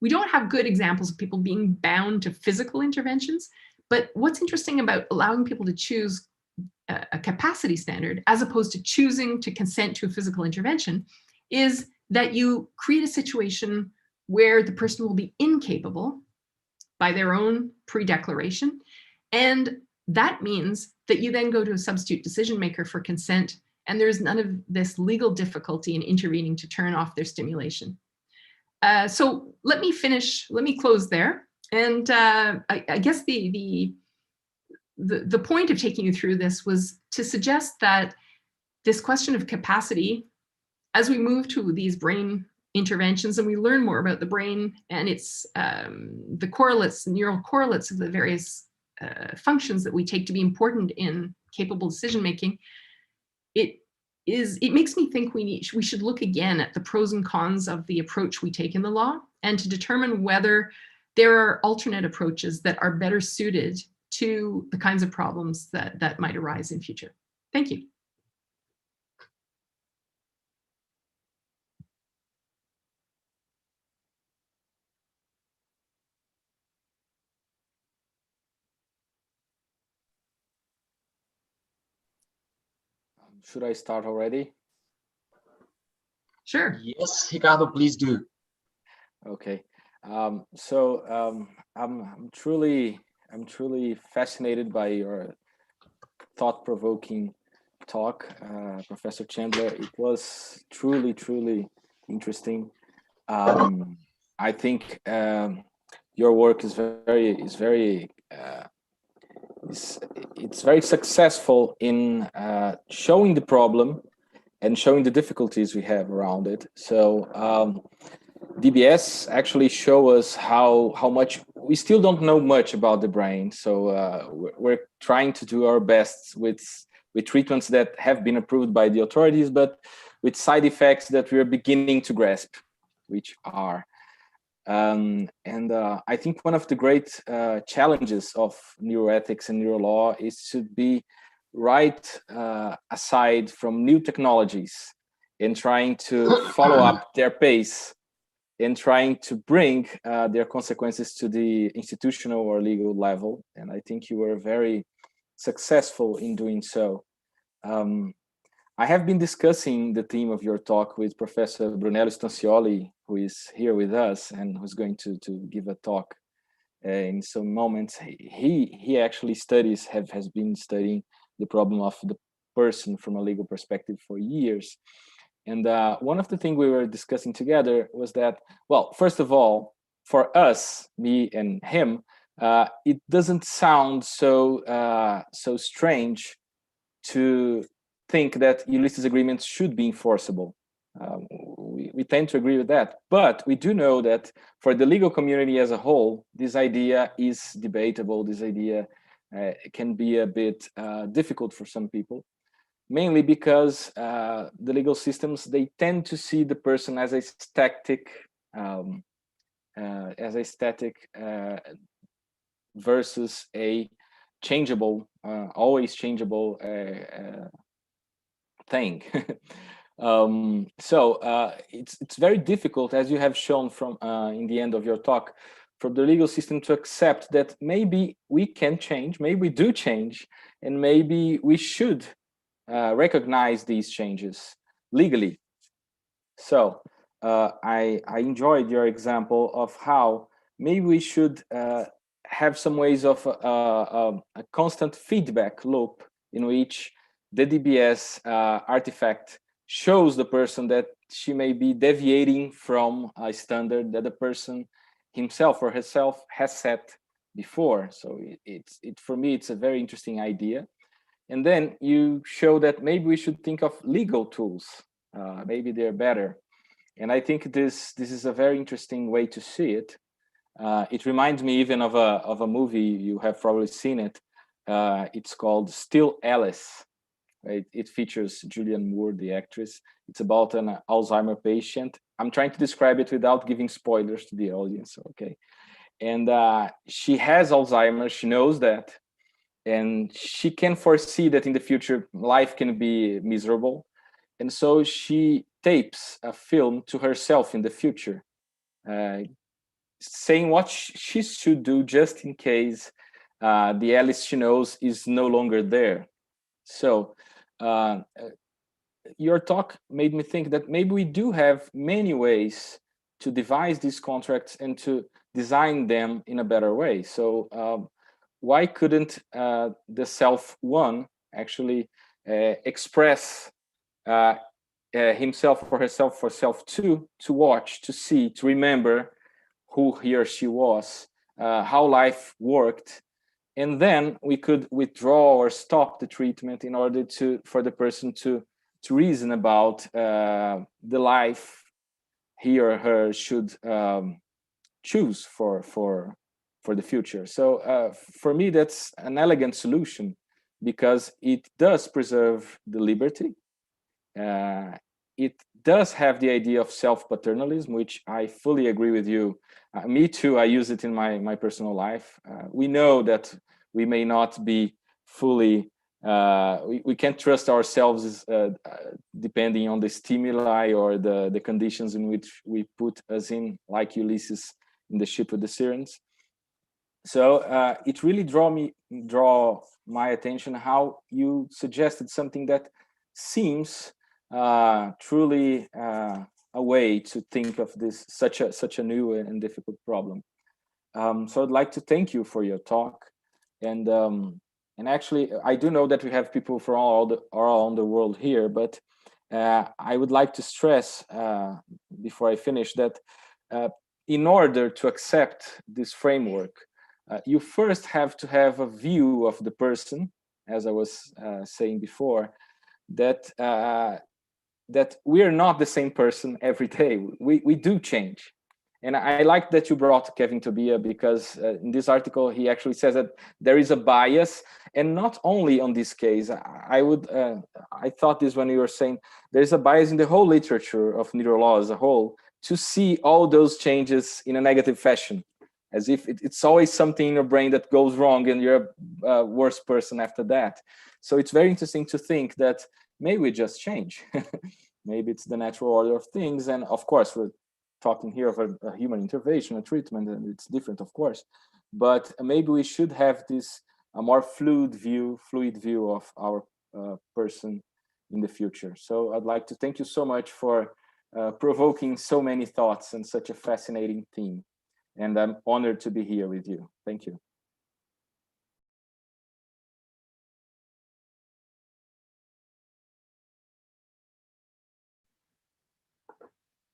We don't have good examples of people being bound to physical interventions, but what's interesting about allowing people to choose a capacity standard as opposed to choosing to consent to a physical intervention is that you create a situation where the person will be incapable by their own pre-declaration. And that means that you then go to a substitute decision maker for consent, and there's none of this legal difficulty in intervening to turn off their stimulation. So let me close there. And I guess the point of taking you through this was to suggest that this question of capacity, as we move to these brain interventions and we learn more about the brain and its the correlates, neural correlates of the various functions that we take to be important in capable decision making, it makes me think we should look again at the pros and cons of the approach we take in the law, and to determine whether there are alternate approaches that are better suited to the kinds of problems that might arise in future. Thank you. Should I start already? Sure. Yes, Ricardo, please do. Okay. I'm truly fascinated by your thought-provoking talk, Professor Chandler. It was truly interesting. I think your work is very successful in showing the problem and showing the difficulties we have around it. So DBS actually show us how much we still don't know much about the brain. So we're trying to do our best with treatments that have been approved by the authorities, but with side effects that we are beginning to grasp, which are. I think one of the great challenges of neuroethics and neurolaw is to be right aside from new technologies and trying to follow up their pace and trying to bring their consequences to the institutional or legal level. And I think you were very successful in doing so. I have been discussing the theme of your talk with Professor Brunello Stancioli, who is here with us and who's going to give a talk in some moments. He actually has been studying the problem of the person from a legal perspective for years. And one of the things we were discussing together was that, well, first of all, for us, me and him, it doesn't sound so strange to think that Ulysses agreements should be enforceable. We tend to agree with that, but we do know that for the legal community as a whole, this idea is debatable. This idea can be a bit difficult for some people, mainly because the legal systems, they tend to see the person as a static, versus a changeable, always changeable thing. It's very difficult, as you have shown from in the end of your talk, for the legal system to accept that maybe we can change, maybe we do change, and maybe we should recognize these changes legally. So I enjoyed your example of how maybe we should have some ways of a constant feedback loop in which the DBS artifact shows the person that she may be deviating from a standard that the person himself or herself has set before. So for me, it's a very interesting idea. And then you show that maybe we should think of legal tools. Maybe they're better. And I think this is a very interesting way to see it. It reminds me even of a movie, you have probably seen it. It's called Still Alice. Right? It features Julianne Moore, the actress. It's about an Alzheimer patient. I'm trying to describe it without giving spoilers to the audience, okay? And she has Alzheimer's, she knows that, and she can foresee that in the future life can be miserable. And so she tapes a film to herself in the future, saying what she should do just in case the Alice she knows is no longer there. So your talk made me think that maybe we do have many ways to devise these contracts and to design them in a better way. So why couldn't the self one actually express himself or herself for self to watch, to see, to remember who he or she was, how life worked, and then we could withdraw or stop the treatment in order for the person to reason about the life he or her should choose for the future. So for me, that's an elegant solution, because it does preserve the liberty. It does have the idea of self-paternalism, which I fully agree with you. Me too, I use it in my personal life. We know that we may not be fully, we can't trust ourselves depending on the stimuli or the conditions in which we put us in, like Ulysses in the ship with the sirens. So it really draw my attention how you suggested something that seems truly a way to think of this such a new and difficult problem. So I'd like to thank you for your talk, and actually I do know that we have people from all around the world here, but I would like to stress before I finish that in order to accept this framework, you first have to have a view of the person, as I was saying before, that that we are not the same person every day. We do change. And I like that you brought Kevin Tobia, because in this article, he actually says that there is a bias, and not only on this case. I thought this when you were saying there's a bias in the whole literature of neurolaw as a whole, to see all those changes in a negative fashion, as if it's always something in your brain that goes wrong and you're a worse person after that. So it's very interesting to think that maybe we just change. Maybe it's the natural order of things. And of course, we're talking here of a human intervention, a treatment, and it's different, of course. But maybe we should have this a more fluid view of our person in the future. So I'd like to thank you so much for provoking so many thoughts and such a fascinating theme. And I'm honored to be here with you. Thank you.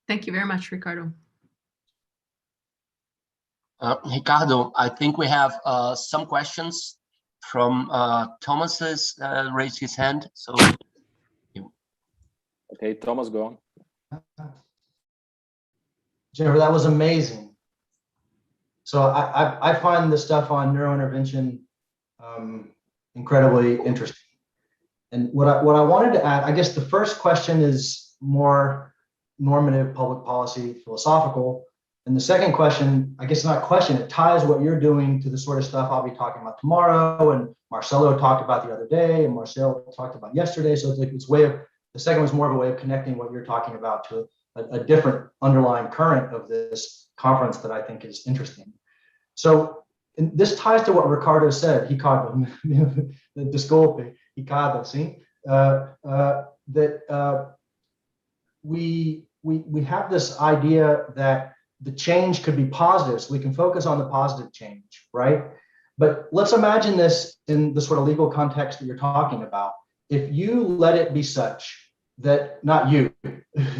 Thank you very much, Ricardo. Ricardo, I think we have some questions from Thomas's raised his hand. So, okay, Thomas, go on. Jennifer, that was amazing. So I find the stuff on neurointervention incredibly interesting. And what I wanted to add, I guess the first question is more normative, public policy, philosophical. And the second question, I guess not question, it ties what you're doing to the sort of stuff I'll be talking about tomorrow, and Marcelo talked about the other day, and Marcelo talked about yesterday. So it's like this way of, the second was more of a way of connecting what you're talking about to a different underlying current of this conference that I think is interesting. So this ties to what Ricardo said, Ricardo, desculpe, Ricardo, see, that we have this idea that the change could be positive, so we can focus on the positive change, right? But let's imagine this in the sort of legal context that you're talking about. If you let it be such that, not you,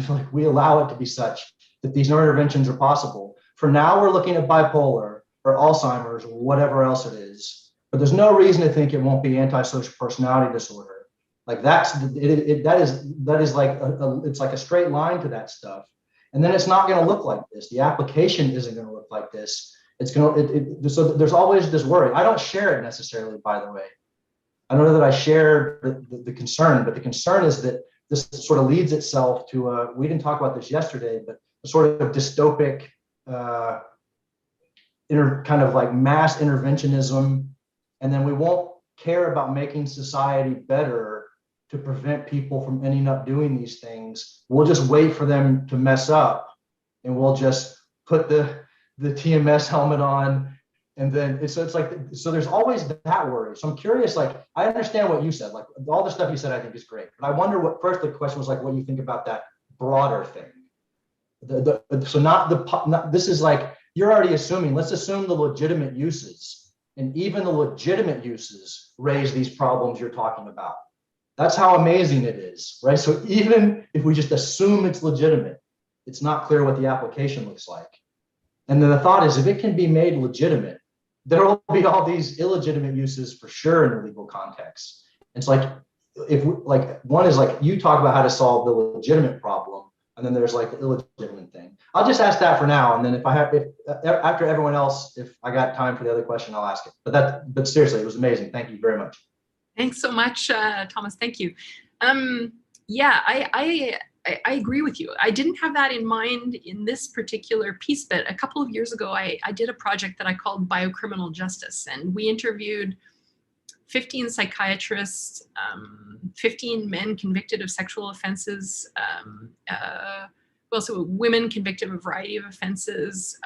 like we allow it to be such that these neurointerventions are possible. For now, we're looking at bipolar or Alzheimer's or whatever else it is, but there's no reason to think it won't be antisocial personality disorder. Like that is like it's like a straight line to that stuff. And then it's not going to look like this. The application isn't going to look like this. It's going to, so there's always this worry. I don't share it necessarily, by the way. I don't know that I share the concern, but the concern is that this sort of leads itself to we didn't talk about this yesterday, but a sort of dystopic kind of like mass interventionism. And then we won't care about making society better to prevent people from ending up doing these things. We'll just wait for them to mess up, and we'll just put the TMS helmet on, and then it's like, so there's always that worry. So I'm curious, like, I understand what you said, like all the stuff you said I think is great, but I wonder what, first the question was like, what you think about that broader thing. So this is like, you're already assuming, let's assume the legitimate uses, and even the legitimate uses raise these problems you're talking about. That's how amazing it is, right? So even if we just assume it's legitimate, it's not clear what the application looks like. And then the thought is, if it can be made legitimate, there will be all these illegitimate uses for sure in the legal context. It's like, if like one is like, you talk about how to solve the legitimate problem, and then there's like the illegitimate thing. I'll just ask that for now, and then if after everyone else, if I got time for the other question, I'll ask it. But seriously, it was amazing. Thank you very much. Thanks so much, Thomas. Thank you. Yeah, I agree with you. I didn't have that in mind in this particular piece, but a couple of years ago, I did a project that I called Biocriminal Justice, and we interviewed 15 psychiatrists, 15 men convicted of sexual offenses, also women convicted of a variety of offenses.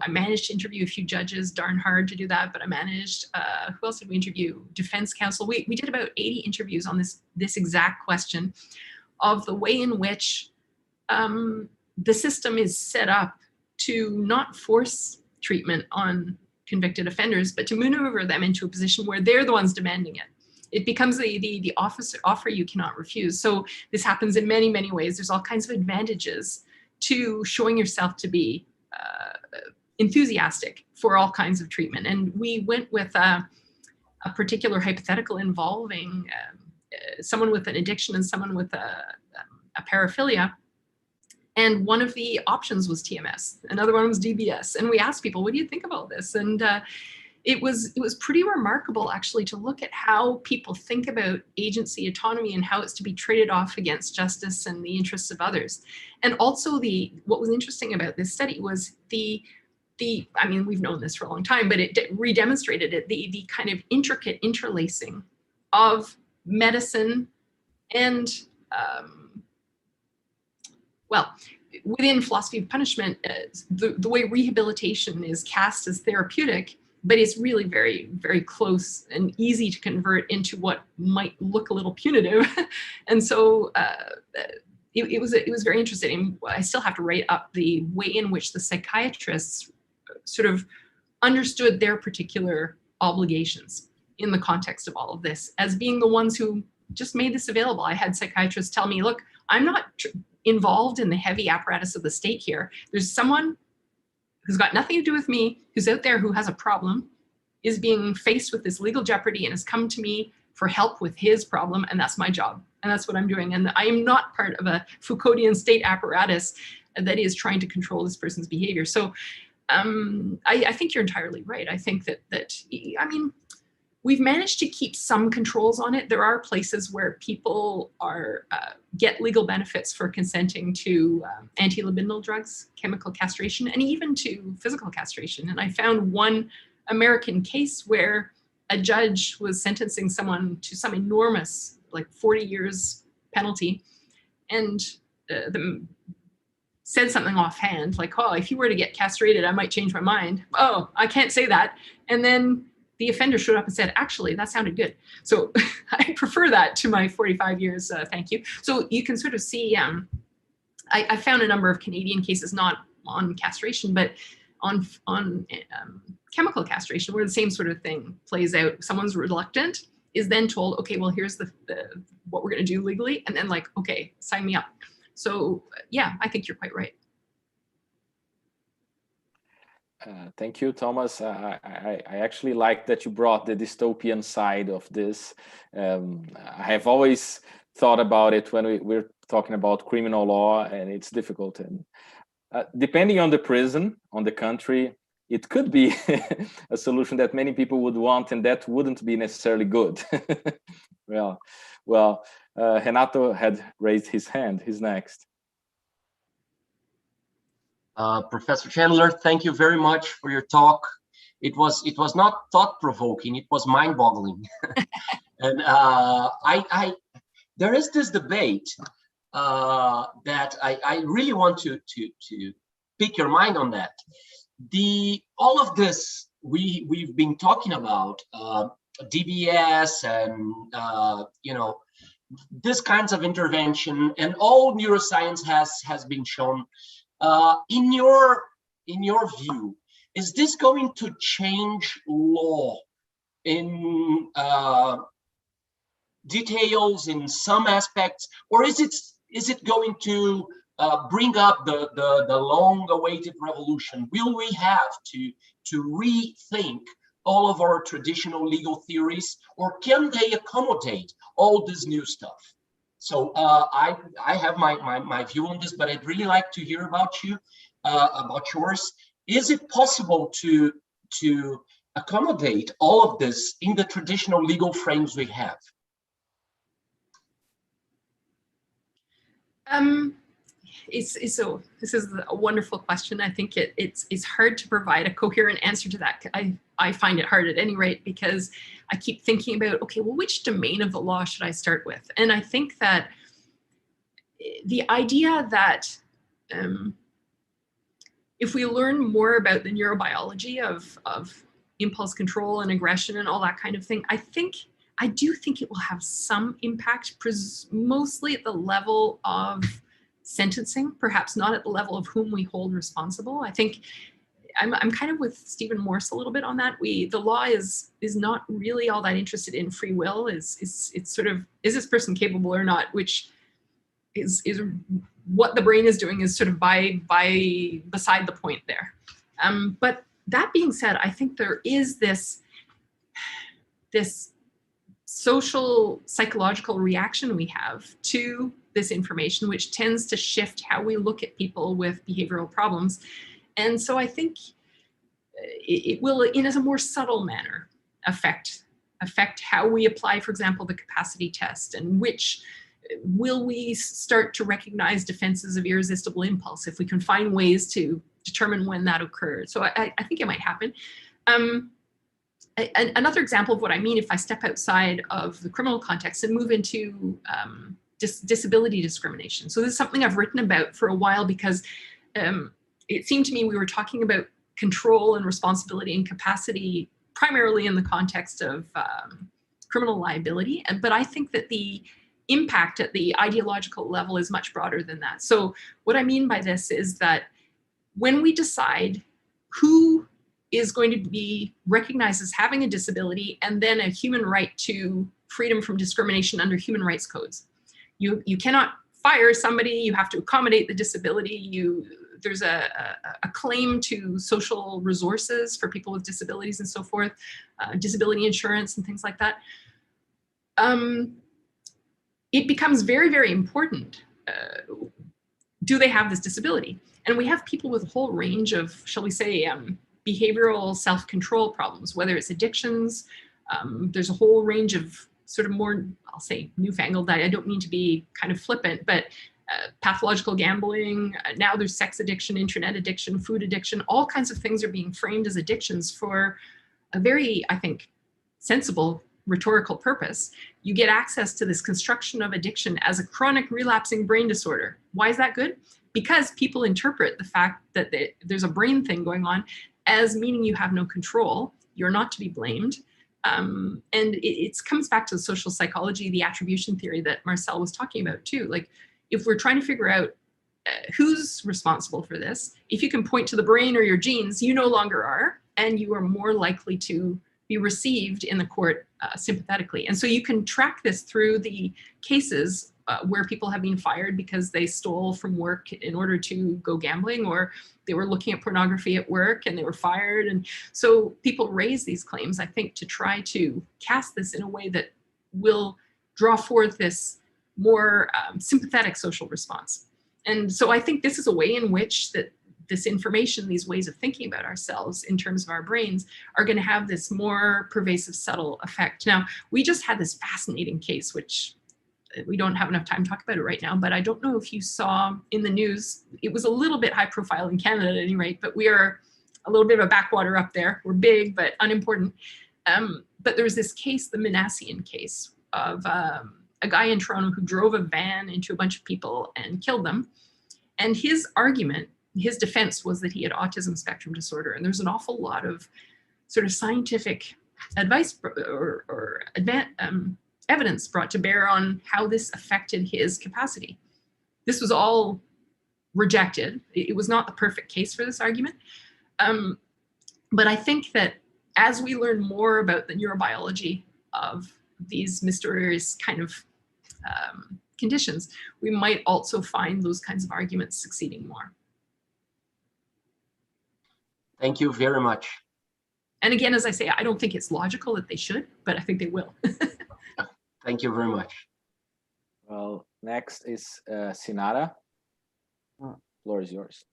I managed to interview a few judges, darn hard to do that, but I managed. Who else did we interview? Defense counsel. We did about 80 interviews on this exact question of the way in which the system is set up to not force treatment on convicted offenders, but to maneuver them into a position where they're the ones demanding it. It becomes the offer you cannot refuse. So this happens in many, many ways. There's all kinds of advantages to showing yourself to be enthusiastic for all kinds of treatment. And we went with a particular hypothetical involving someone with an addiction and someone with a paraphilia. And one of the options was TMS. Another one was DBS. And we asked people, what do you think about this? And it was pretty remarkable, actually, to look at how people think about agency, autonomy, and how it's to be traded off against justice and the interests of others. And also what was interesting about this study was I mean, we've known this for a long time, but it re-demonstrated it, the kind of intricate interlacing of medicine and well, within philosophy of punishment, the way rehabilitation is cast as therapeutic, but it's really very, very close and easy to convert into what might look a little punitive. And so it was very interesting. I still have to write up the way in which the psychiatrists sort of understood their particular obligations in the context of all of this as being the ones who just made this available. I had psychiatrists tell me, look, I'm not involved in the heavy apparatus of the state here. There's someone who's got nothing to do with me, who's out there who has a problem, is being faced with this legal jeopardy and has come to me for help with his problem, and that's my job. And that's what I'm doing. And I am not part of a Foucauldian state apparatus that is trying to control this person's behavior. So I think you're entirely right. I think that I mean, we've managed to keep some controls on it. There are places where people get legal benefits for consenting to anti-libidinal drugs, chemical castration, and even to physical castration. And I found one American case where a judge was sentencing someone to some enormous, like 40 years penalty, and said something offhand, like, oh, if you were to get castrated, I might change my mind. Oh, I can't say that. And then the offender showed up and said, actually, that sounded good. So I prefer that to my 45 years, thank you. So you can sort of see, I found a number of Canadian cases, not on castration, but on chemical castration, where the same sort of thing plays out. Someone's reluctant, is then told, okay, well, here's what we're gonna do legally, and then like, okay, sign me up. So yeah, I think you're quite right. Thank you, Thomas. I actually like that you brought the dystopian side of this. I have always thought about it when we're talking about criminal law, and it's difficult. And depending on the prison, on the country, it could be a solution that many people would want, and that wouldn't be necessarily good. Well, Renato had raised his hand. He's next. Professor Chandler, thank you very much for your talk. It was not thought-provoking, it was mind-boggling. And there is this debate that I really want to pick your mind on that. All of this we've been talking about, DBS and this kinds of intervention, and all neuroscience has been shown. In your view, is this going to change law in details in some aspects, or is it going to bring up the long-awaited revolution? Will we have to rethink all of our traditional legal theories, or can they accommodate all this new stuff? So I have my view on this, but I'd really like to hear about you, about yours. Is it possible to accommodate all of this in the traditional legal frames we have? This is a wonderful question. I think it's hard to provide a coherent answer to that. I find it hard at any rate, because I keep thinking about, okay, well, which domain of the law should I start with? And I think that the idea that if we learn more about the neurobiology of impulse control and aggression and all that kind of thing, I do think it will have some impact, mostly at the level of sentencing, perhaps not at the level of whom we hold responsible. I think I'm kind of with Stephen Morse a little bit on that. The law is not really all that interested in free will. It's sort of, is this person capable or not, which is what the brain is doing is sort of beside the point there. But that being said, I think there is this social psychological reaction we have to this information, which tends to shift how we look at people with behavioral problems. And so I think it will, in a more subtle manner, affect how we apply, for example, the capacity test, and which will we start to recognize defenses of irresistible impulse if we can find ways to determine when that occurred. So I think it might happen. Another example of what I mean, if I step outside of the criminal context and move into disability discrimination. So this is something I've written about for a while, because it seemed to me we were talking about control and responsibility and capacity primarily in the context of criminal liability. But I think that the impact at the ideological level is much broader than that. So what I mean by this is that when we decide who is going to be recognized as having a disability and then a human right to freedom from discrimination under human rights codes, you cannot fire somebody, you have to accommodate the disability, there's a claim to social resources for people with disabilities and so forth, disability insurance and things like that. It becomes very, very important. Do they have this disability? And we have people with a whole range of, shall we say, behavioral self-control problems, whether it's addictions. There's a whole range of sort of more, I'll say, newfangled, I don't mean to be kind of flippant, but pathological gambling. Now there's sex addiction, internet addiction, food addiction, all kinds of things are being framed as addictions for a very, I think, sensible rhetorical purpose. You get access to this construction of addiction as a chronic relapsing brain disorder. Why is that good? Because people interpret the fact that there's a brain thing going on as meaning you have no control, you're not to be blamed. And it comes back to the social psychology, the attribution theory that Marcel was talking about too. Like, if we're trying to figure out who's responsible for this, if you can point to the brain or your genes, you no longer are, and you are more likely to be received in the court sympathetically. And so you can track this through the cases where people have been fired because they stole from work in order to go gambling, or they were looking at pornography at work and they were fired. And so people raise these claims, I think, to try to cast this in a way that will draw forth this more sympathetic social response. And so I think this is a way in which this information, these ways of thinking about ourselves in terms of our brains, are going to have this more pervasive, subtle effect. Now, we just had this fascinating case, which we don't have enough time to talk about it right now, but I don't know if you saw in the news, it was a little bit high profile in Canada at any rate, but we are a little bit of a backwater up there. We're big, but unimportant. But there was this case, the Minassian case, of a guy in Toronto who drove a van into a bunch of people and killed them. And his argument, his defense, was that he had autism spectrum disorder. And there's an awful lot of sort of scientific advice or evidence brought to bear on how this affected his capacity. This was all rejected. It was not the perfect case for this argument. But I think that as we learn more about the neurobiology of these mysterious kind of conditions, we might also find those kinds of arguments succeeding more. Thank you very much. And again, as I say, I don't think it's logical that they should, but I think they will. Thank you very much. Well, next is Sinara. Floor is yours.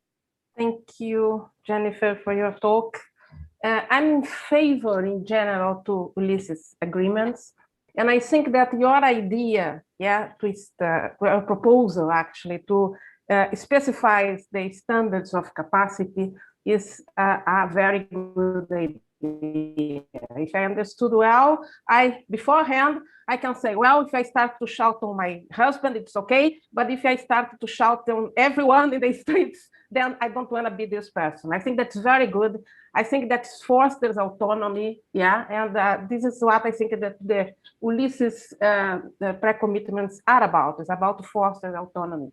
Thank you, Jennifer, for your talk. I'm in favor, in general, to Ulysses agreements. And I think that your idea, a proposal actually to specify the standards of capacity is a very good idea. If I understood well, beforehand, I can say, well, if I start to shout on my husband, it's okay. But if I start to shout on everyone in the streets, then I don't want to be this person. I think that's very good. I think that fosters autonomy. And this is what I think that the Ulysses pre-commitments are about. It's about to foster autonomy.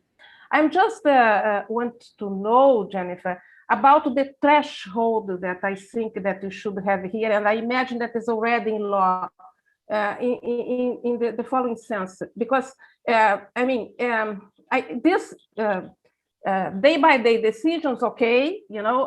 I'm just want to know, Jennifer, about the threshold that I think that you should have here. And I imagine that is already in law in the following sense, because day-by-day decisions, okay,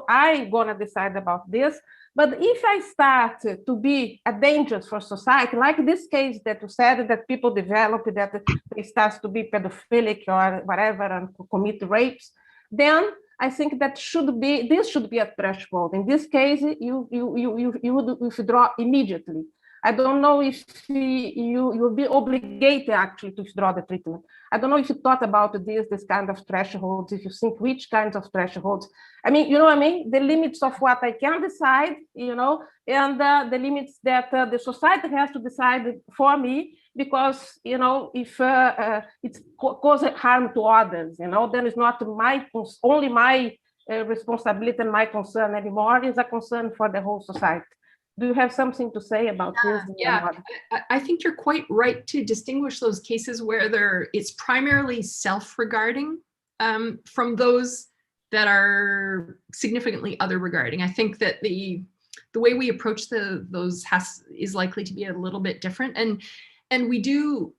I'm gonna decide about this. But if I start to be a danger for society, like this case that you said that people develop, that it starts to be pedophilic or whatever and commit rapes, then I think that this should be a threshold. In this case, you would withdraw immediately. I don't know if you will be obligated actually to withdraw the treatment. I don't know if you thought about this kind of thresholds, if you think which kinds of thresholds. I mean, the limits of what I can decide, and the limits that the society has to decide for me, because, if it causes harm to others, then it's not only my responsibility and my concern anymore, it's a concern for the whole society. Do you have something to say about this? Yeah, I think you're quite right to distinguish those cases where it's primarily self-regarding from those that are significantly other-regarding. I think that the way we approach those is likely to be a little bit different, and we do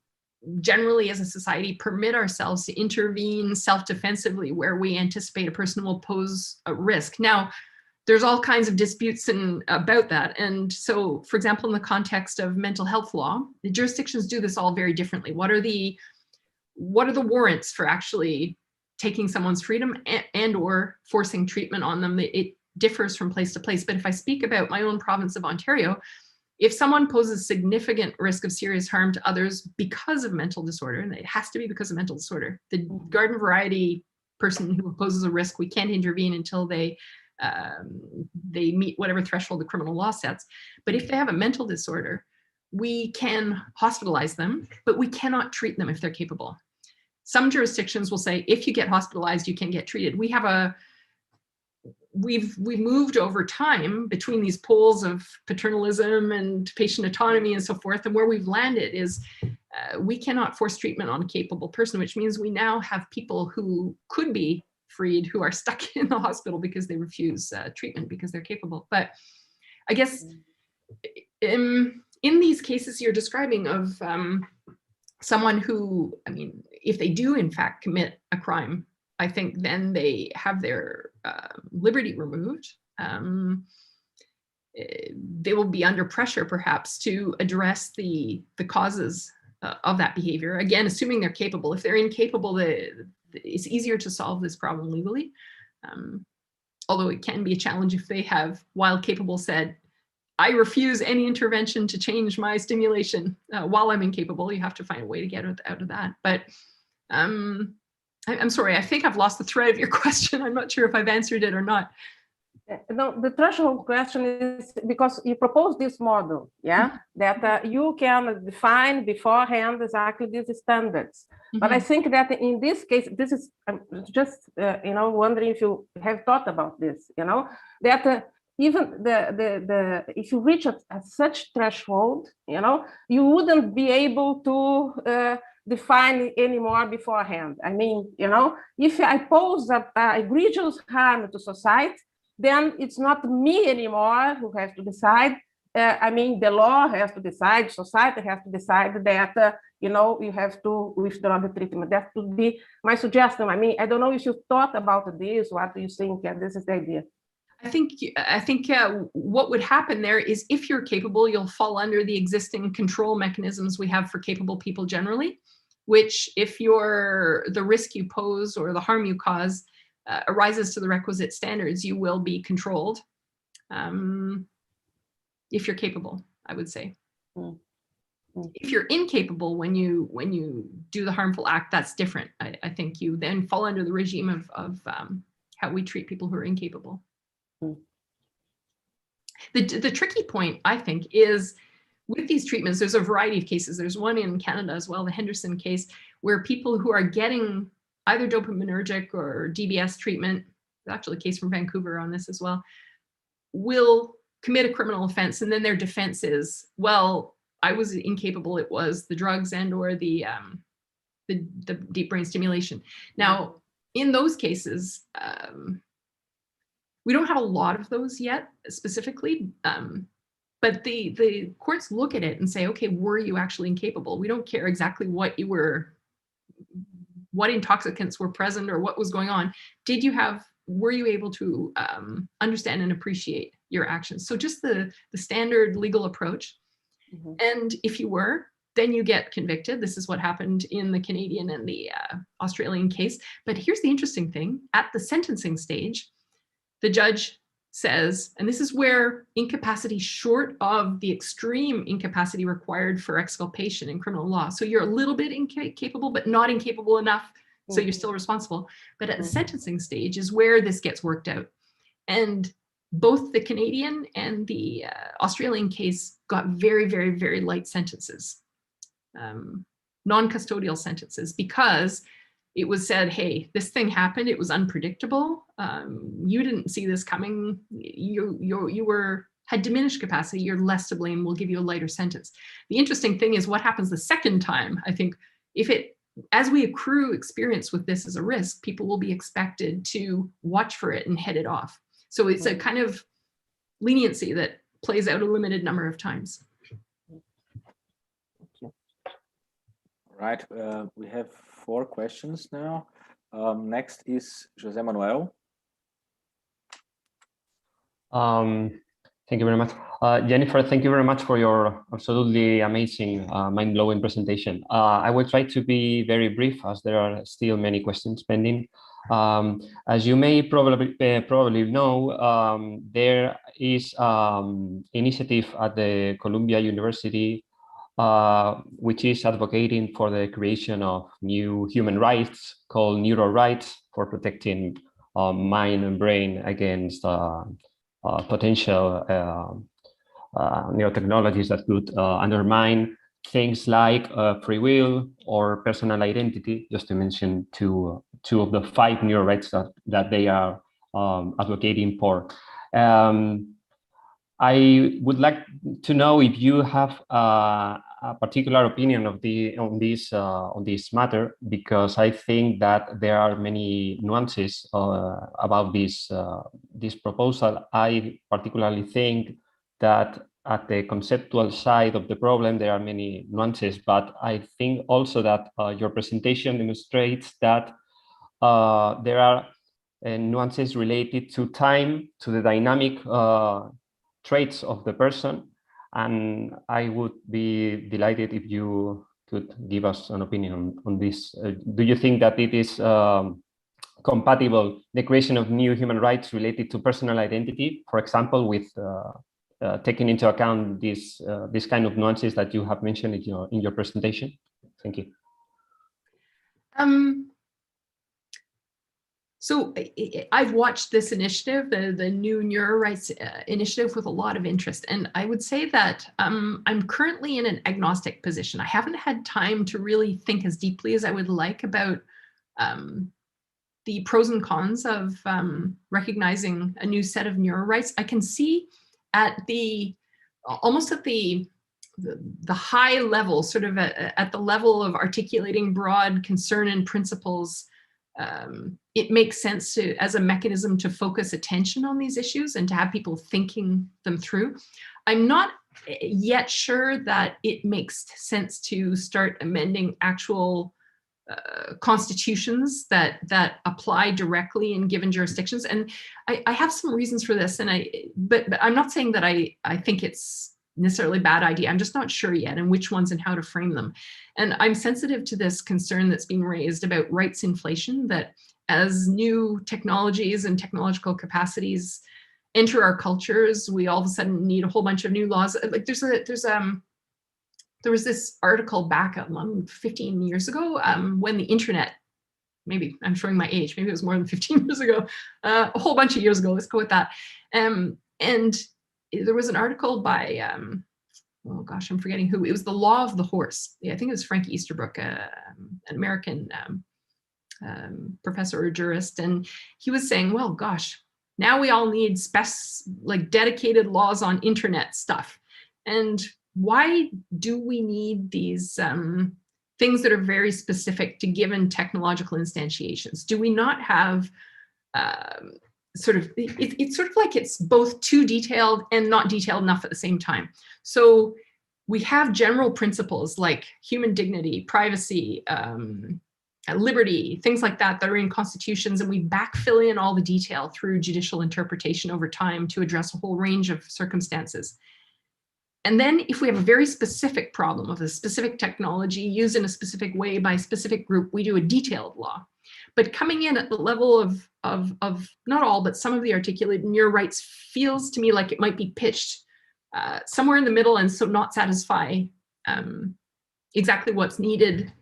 generally as a society permit ourselves to intervene self-defensively where we anticipate a person will pose a risk. Now, there's all kinds of disputes about that. And so, for example, in the context of mental health law, the jurisdictions do this all very differently. What are the warrants for actually taking someone's freedom and or forcing treatment on them? It differs from place to place. But if I speak about my own province of Ontario, if someone poses significant risk of serious harm to others because of mental disorder, and it has to be because of mental disorder, the garden variety person who poses a risk, we can't intervene until they meet whatever threshold the criminal law sets. But if they have a mental disorder, we can hospitalize them, but we cannot treat them if they're capable. Some jurisdictions will say, if you get hospitalized, you can get treated. We've moved over time between these poles of paternalism and patient autonomy and so forth, and where we've landed is we cannot force treatment on a capable person, which means we now have people who could be freed who are stuck in the hospital because they refuse treatment because they're capable. But I guess in these cases you're describing of someone who, if they do in fact commit a crime, I think then they have their liberty removed. They will be under pressure perhaps to address the causes of that behavior. Again, assuming they're capable. If they're incapable, it's easier to solve this problem legally. Although it can be a challenge if they have, while capable, said, I refuse any intervention to change my stimulation while I'm incapable. You have to find a way to get out of that. But I'm sorry, I think I've lost the thread of your question. I'm not sure if I've answered it or not. No, the threshold question is because you propose this model, that you can define beforehand exactly these standards. Mm-hmm. But I think that in this case, this is just wondering if you have thought about this, that even if you reach such threshold, you wouldn't be able to define anymore beforehand. I mean, if I pose a egregious harm to society, then it's not me anymore who has to decide. I mean, the law has to decide, society has to decide that, you have to withdraw the treatment. That would be my suggestion. I mean, I don't know if you thought about this. What do you think? Yeah, this is the idea. I think what would happen there is if you're capable, you'll fall under the existing control mechanisms we have for capable people generally, which if the risk you pose or the harm you cause arises to the requisite standards, you will be controlled. If you're capable, I would say. If you're incapable when you do the harmful act, that's different. I think you then fall under the regime of how we treat people who are incapable. The tricky point, I think, is with these treatments, there's a variety of cases. There's one in Canada as well, the Henderson case, where people who are getting either dopaminergic or DBS treatment, there's actually a case from Vancouver on this as well, will commit a criminal offense, and then their defense is, well, I was incapable, it was the drugs and or the deep brain stimulation. Now, in those cases, we don't have a lot of those yet specifically, but the courts look at it and say, okay, were you actually incapable? We don't care exactly what intoxicants were present or what was going on. Were you able to understand and appreciate your actions? So just the standard legal approach. And if you were, then you get convicted. This is what happened in the Canadian and the Australian case. But here's the interesting thing. At the sentencing stage, the judge says, and this is where incapacity short of the extreme incapacity required for exculpation in criminal law. So you're a little bit incapable, but not incapable enough, so you're still responsible. But at the sentencing stage is where this gets worked out. And both the Canadian and the Australian case got very, very, very light sentences, non-custodial sentences, because it was said, hey, this thing happened, it was unpredictable. You didn't see this coming. You had diminished capacity, you're less to blame, we'll give you a lighter sentence. The interesting thing is what happens the second time. I think as we accrue experience with this as a risk, people will be expected to watch for it and head it off. So it's a kind of leniency that plays out a limited number of times. All right, we have 4 questions now. Next is José Manuel. Thank you very much. Jennifer, thank you very much for your absolutely amazing, mind-blowing presentation. I will try to be very brief as there are still many questions pending. As you may probably know, there is initiative at the Columbia University which is advocating for the creation of new human rights called neural rights for protecting mind and brain against potential neurotechnologies that could undermine things like free will or personal identity, just to mention two of the 5 neural rights that they are advocating for. I would like to know if you have a particular opinion on this matter, because I think that there are many nuances about this proposal. I particularly think that at the conceptual side of the problem, there are many nuances, but I think also that your presentation demonstrates that there are nuances related to time, to the dynamic traits of the person. And I would be delighted if you could give us an opinion on this. Do you think that it is compatible, the creation of new human rights related to personal identity, for example, with taking into account this kind of nuances that you have mentioned in your presentation? Thank you. So I've watched this initiative, the new Neuro Rights initiative, with a lot of interest. And I would say that I'm currently in an agnostic position. I haven't had time to really think as deeply as I would like about the pros and cons of recognizing a new set of neuro rights. I can see almost at the high level, sort of at the level of articulating broad concern and principles it makes sense to, as a mechanism to focus attention on these issues and to have people thinking them through. I'm not yet sure that it makes sense to start amending actual constitutions that apply directly in given jurisdictions. And I have some reasons for this, and but I'm not saying that I think it's necessarily a bad idea. I'm just not sure yet and which ones and how to frame them. And I'm sensitive to this concern that's being raised about rights inflation, that as new technologies and technological capacities enter our cultures, we all of a sudden need a whole bunch of new laws. Like there was this article back 15 years ago when the internet, maybe I'm showing my age, maybe it was more than 15 years ago, a whole bunch of years ago, let's go with that. And there was an article by, oh gosh, I'm forgetting who, it was The Law of the Horse. Yeah, I think it was Frank Easterbrook, an American professor or jurist. And he was saying, well, gosh, now we all need like dedicated laws on internet stuff. And why do we need these things that are very specific to given technological instantiations? Do we not have sort of, it's sort of like it's both too detailed and not detailed enough at the same time. So we have general principles like human dignity, privacy, liberty, things like that that are in constitutions, and we backfill in all the detail through judicial interpretation over time to address a whole range of circumstances. And then if we have a very specific problem of a specific technology used in a specific way by a specific group, we do a detailed law. But coming in at the level of not all, but some of the articulated in your rights feels to me like it might be pitched somewhere in the middle, and so not satisfy exactly what's needed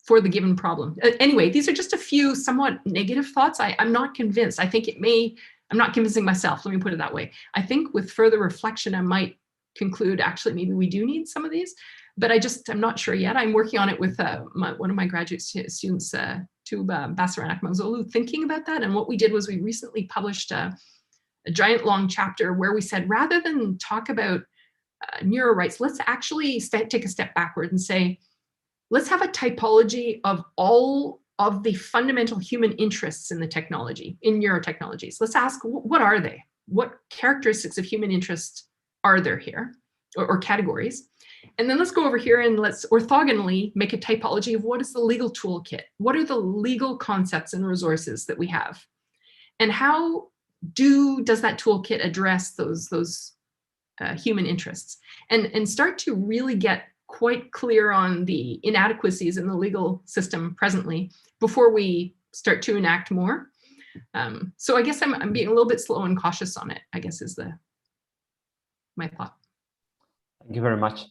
for the given problem. Anyway, these are just a few somewhat negative thoughts. I'm not convinced. I think it may, I'm not convincing myself, let me put it that way. I think with further reflection, I might conclude actually maybe we do need some of these, but I'm not sure yet. I'm working on it with one of my graduate students, Tuba Basaranak-Manzolu, thinking about that. And what we did was we recently published a giant long chapter where we said, rather than talk about neuro rights, let's actually take a step backward and say, let's have a typology of all of the fundamental human interests in the technology, in neurotechnologies. Let's ask, what are they? What characteristics of human interest are there here, or categories? And then let's go over here and let's orthogonally make a typology of what is the legal toolkit? What are the legal concepts and resources that we have? And how does that toolkit address those human interests? And start to really get quite clear on the inadequacies in the legal system presently before we start to enact more. So I guess I'm being a little bit slow and cautious on it, I guess is my thought. Thank you very much.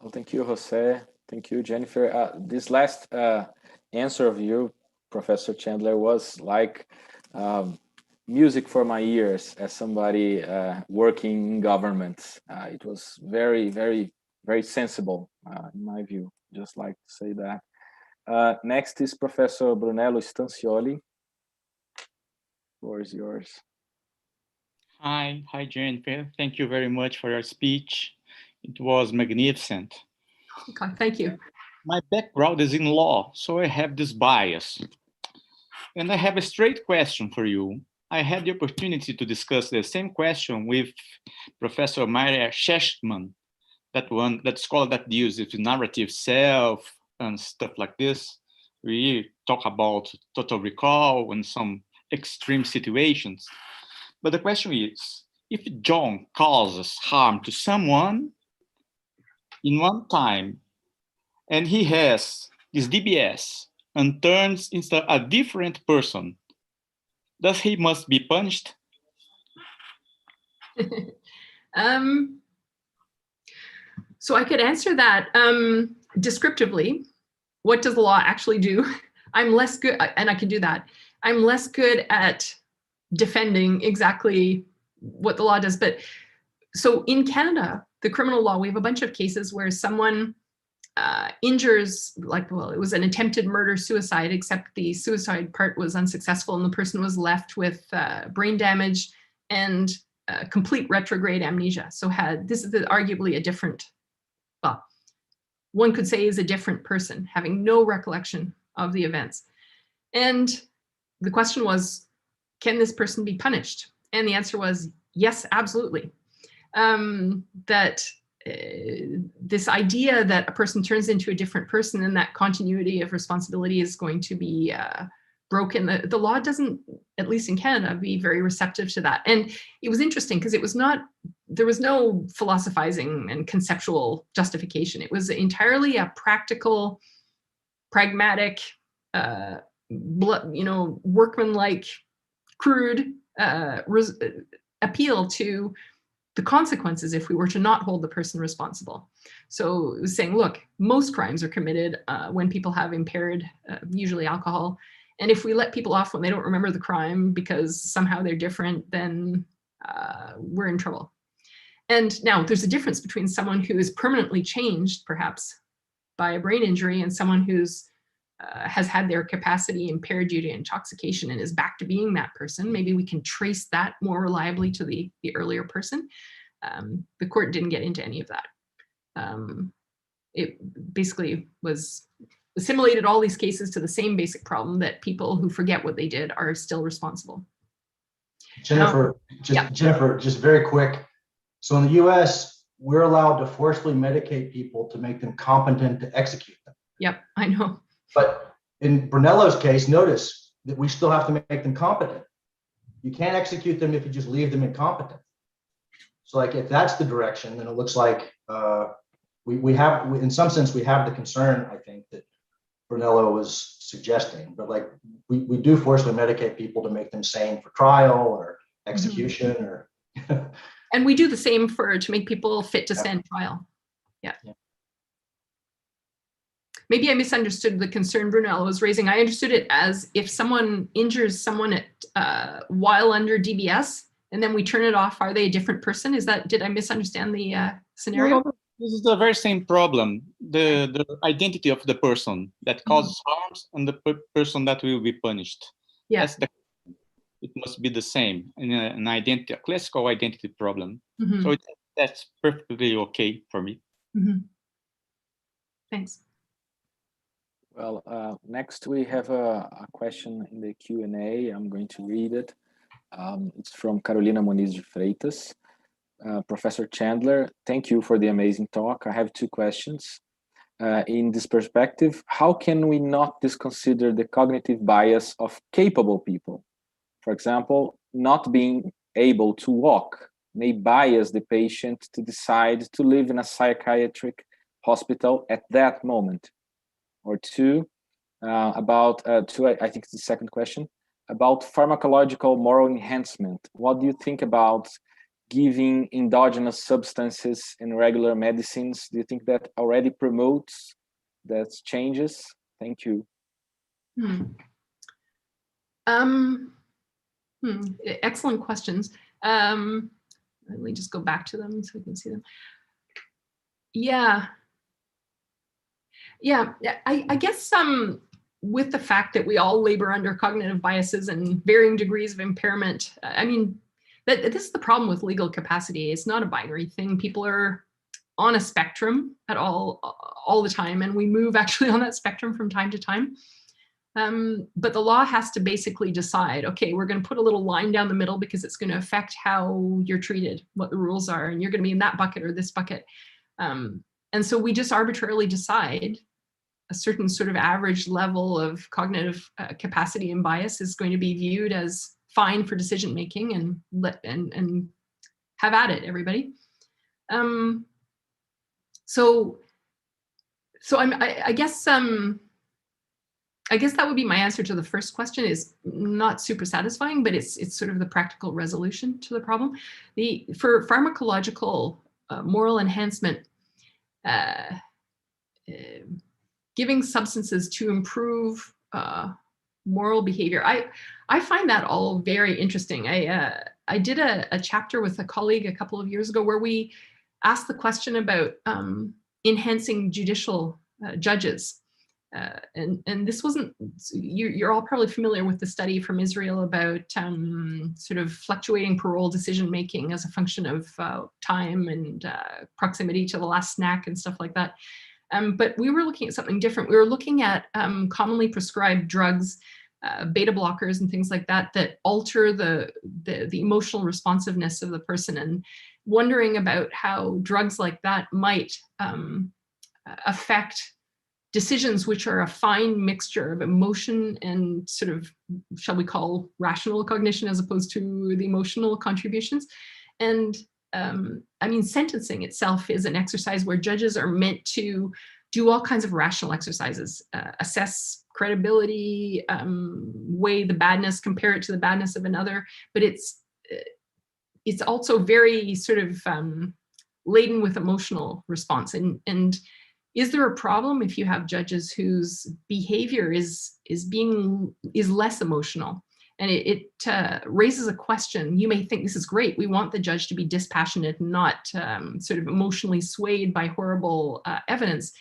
Well, thank you, Jose. Thank you, Jennifer. This last answer of you, Professor Chandler, was like music for my ears as somebody working in government. It was very, very, very sensible, in my view. Just like to say that. Next is Professor Brunello Stancioli. The floor is yours. Hi, Jennifer. Thank you very much for your speech. It was magnificent. Okay, thank you. My background is in law, so I have this bias. And I have a straight question for you. I had the opportunity to discuss the same question with Professor Maria Shechtman, that scholar that uses narrative self and stuff like this. We talk about total recall and some extreme situations. But the question is, if John causes harm to someone in one time, and he has this DBS and turns into a different person, does he must be punished? So I could answer that descriptively. What does the law actually do? I'm less good, and I can do that. I'm less good at defending exactly what the law does. But so in Canada, the criminal law, we have a bunch of cases where someone injures, like, well, it was an attempted murder suicide, except the suicide part was unsuccessful and the person was left with brain damage and complete retrograde amnesia. So this is arguably a different, well, one could say is a different person, having no recollection of the events. And the question was, can this person be punished? And the answer was yes, absolutely. This idea that a person turns into a different person and that continuity of responsibility is going to be broken. The law doesn't, at least in Canada, be very receptive to that. And it was interesting because there was no philosophizing and conceptual justification. It was entirely a practical, pragmatic, workmanlike, crude appeal to the consequences if we were to not hold the person responsible. So it was saying, look, most crimes are committed when people have impaired, usually alcohol. And if we let people off when they don't remember the crime because somehow they're different, then we're in trouble. And now there's a difference between someone who is permanently changed, perhaps by a brain injury, and someone who's has had their capacity impaired due to intoxication and is back to being that person. Maybe we can trace that more reliably to the earlier person. The court didn't get into any of that. It basically assimilated all these cases to the same basic problem that people who forget what they did are still responsible. Jennifer, just very quick. So in the US, we're allowed to forcefully medicate people to make them competent to execute them. Yep, I know. But in Brunello's case, notice that we still have to make them competent. You can't execute them if you just leave them incompetent. So like if that's the direction, then it looks like we have, in some sense, we have the concern, I think, that Brunello was suggesting, but like we do forcefully medicate people to make them sane for trial or execution or. And we do the same to make people fit to stand trial. Yeah. Maybe I misunderstood the concern Brunello was raising. I understood it as if someone injures someone while under DBS and then we turn it off, are they a different person? Did I misunderstand the scenario? No, this is the very same problem. The identity of the person that causes harms and the person that will be punished. Yeah. It must be the same in an identity, a classical identity problem. Mm-hmm. So that's perfectly okay for me. Mm-hmm. Thanks. Well, next we have a question in the Q&A. I'm going to read it. It's from Carolina Moniz de Freitas. Professor Chandler, thank you for the amazing talk. I have two questions. In this perspective, how can we not disconsider the cognitive bias of capable people? For example, not being able to walk may bias the patient to decide to live in a psychiatric hospital at that moment. Or two, I think it's the second question, about pharmacological moral enhancement. What do you think about giving endogenous substances in regular medicines? Do you think that already promotes that changes? Thank you. Excellent questions. Let me just go back to them so we can see them. I guess with the fact that we all labor under cognitive biases and varying degrees of impairment, I mean, this is the problem with legal capacity. It's not a binary thing. People are on a spectrum at all the time, and we move actually on that spectrum from time to time. But the law has to basically decide, okay, we're going to put a little line down the middle because it's going to affect how you're treated, what the rules are, and you're going to be in that bucket or this bucket. And so we just arbitrarily decide a certain sort of average level of cognitive capacity and bias is going to be viewed as fine for decision making, and have at it, everybody. So I guess that would be my answer to the first question. Is not super satisfying, but it's sort of the practical resolution to the problem. For pharmacological moral enhancement, giving substances to improve moral behavior, I find that all very interesting. I did a chapter with a colleague a couple of years ago where we asked the question about enhancing judicial judges. And this wasn't, you're all probably familiar with the study from Israel about sort of fluctuating parole decision-making as a function of time and proximity to the last snack and stuff like that. But we were looking at something different. We were looking at commonly prescribed drugs, beta blockers and things like that, that alter the emotional responsiveness of the person, and wondering about how drugs like that might affect decisions which are a fine mixture of emotion and sort of, shall we call, rational cognition as opposed to the emotional contributions. And I mean, sentencing itself is an exercise where judges are meant to do all kinds of rational exercises, assess credibility, weigh the badness, compare it to the badness of another, but it's also very sort of laden with emotional response. And is there a problem if you have judges whose behavior is less emotional? And it raises a question. You may think this is great. We want the judge to be dispassionate, not sort of emotionally swayed by horrible evidence.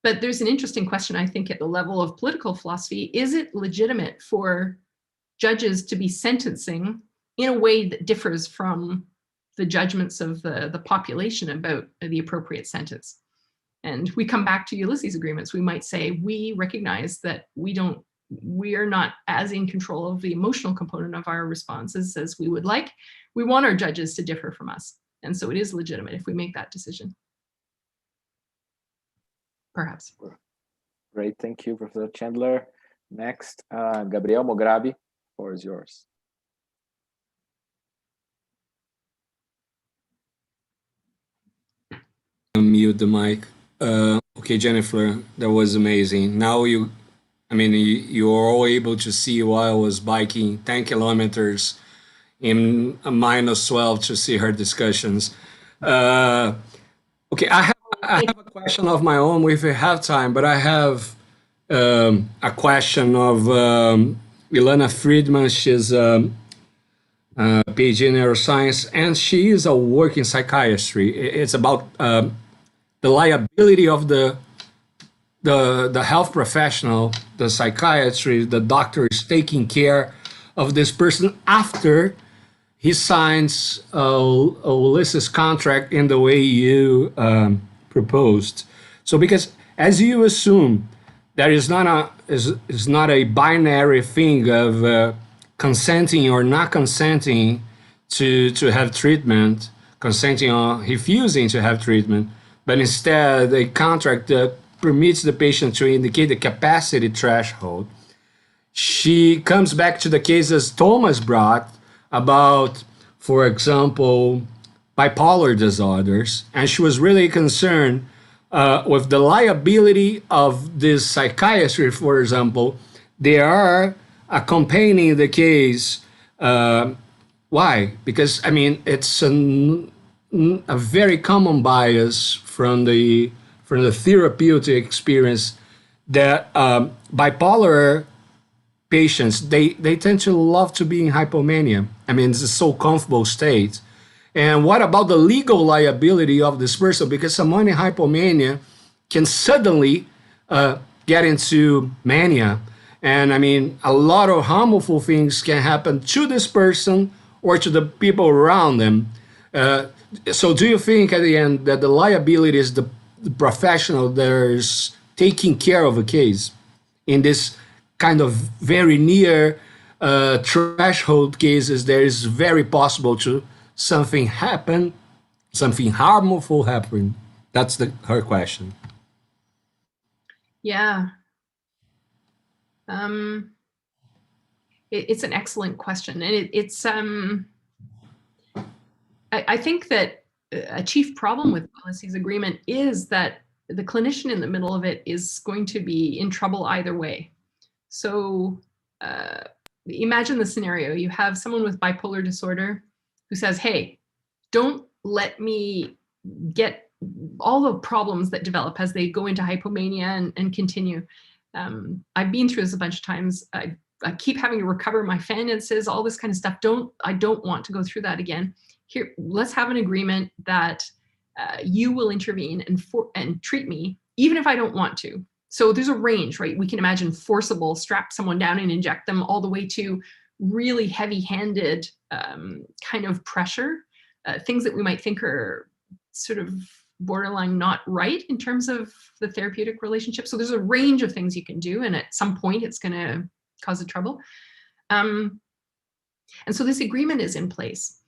But there's an interesting question, I think, at the level of political philosophy. Is it legitimate for judges to be sentencing in a way that differs from the judgments of the population about the appropriate sentence? And we come back to Ulysses agreements. We might say, we recognize that we are not as in control of the emotional component of our responses as we would like. We want our judges to differ from us. And so it is legitimate if we make that decision. Perhaps. Great, thank you, Professor Chandler. Next, Gabriel Mograbi, the floor is yours. Mute the mic. Okay, Jennifer, that was amazing. Now you were all able to see while I was biking 10 kilometers in a -12 to see her discussions. Okay, I have a question of my own if we have time, but I have a question of Ilana Friedman. She's a PhD in neuroscience, and she is a work in psychiatry. It's about the liability of the health professional, the psychiatry, the doctor is taking care of this person after he signs a Ulysses contract in the way you proposed. So because as you assume, there is not a binary thing of consenting or not consenting to have treatment, consenting or refusing to have treatment, but instead a contract that permits the patient to indicate the capacity threshold. She comes back to the cases Thomas brought about, for example, bipolar disorders, and she was really concerned with the liability of this psychiatry, for example. They are accompanying the case. Why? Because, I mean, it's a very common bias from the therapeutic experience that bipolar patients, they tend to love to be in hypomania. I mean, it's a so comfortable state. And what about the legal liability of this person? Because someone in hypomania can suddenly get into mania. And I mean, a lot of harmful things can happen to this person or to the people around them. So do you think at the end that the liability is the professional that is taking care of a case in this kind of very near threshold cases? There is very possible to something harmful happen. That's her question. Yeah. It's an excellent question. And it's I think that a chief problem with Ulysses agreement is that the clinician in the middle of it is going to be in trouble either way. So imagine the scenario. You have someone with bipolar disorder who says, hey, don't let me get all the problems that develop as they go into hypomania and continue. I've been through this a bunch of times. I keep having to recover my finances, all this kind of stuff. I don't want to go through that again. Here, let's have an agreement that you will intervene and treat me, even if I don't want to. So there's a range, right? We can imagine forcible, strap someone down and inject them, all the way to really heavy-handed kind of pressure, things that we might think are sort of borderline not right in terms of the therapeutic relationship. So there's a range of things you can do, and at some point it's going to cause a trouble. And so this agreement is in place.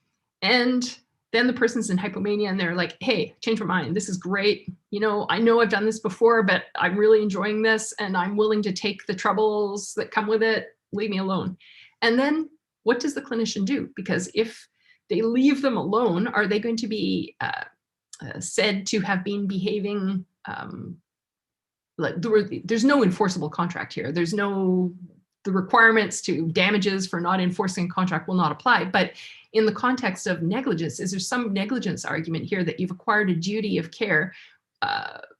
And then the person's in hypomania and they're like, hey, change my mind. This is great. You know I've done this before, but I'm really enjoying this and I'm willing to take the troubles that come with it. Leave me alone. And then what does the clinician do? Because if they leave them alone, are they going to be said to have been behaving like there's no enforceable contract here. There's no, the requirements to damages for not enforcing a contract will not apply. But in the context of negligence, is there some negligence argument here that you've acquired a duty of care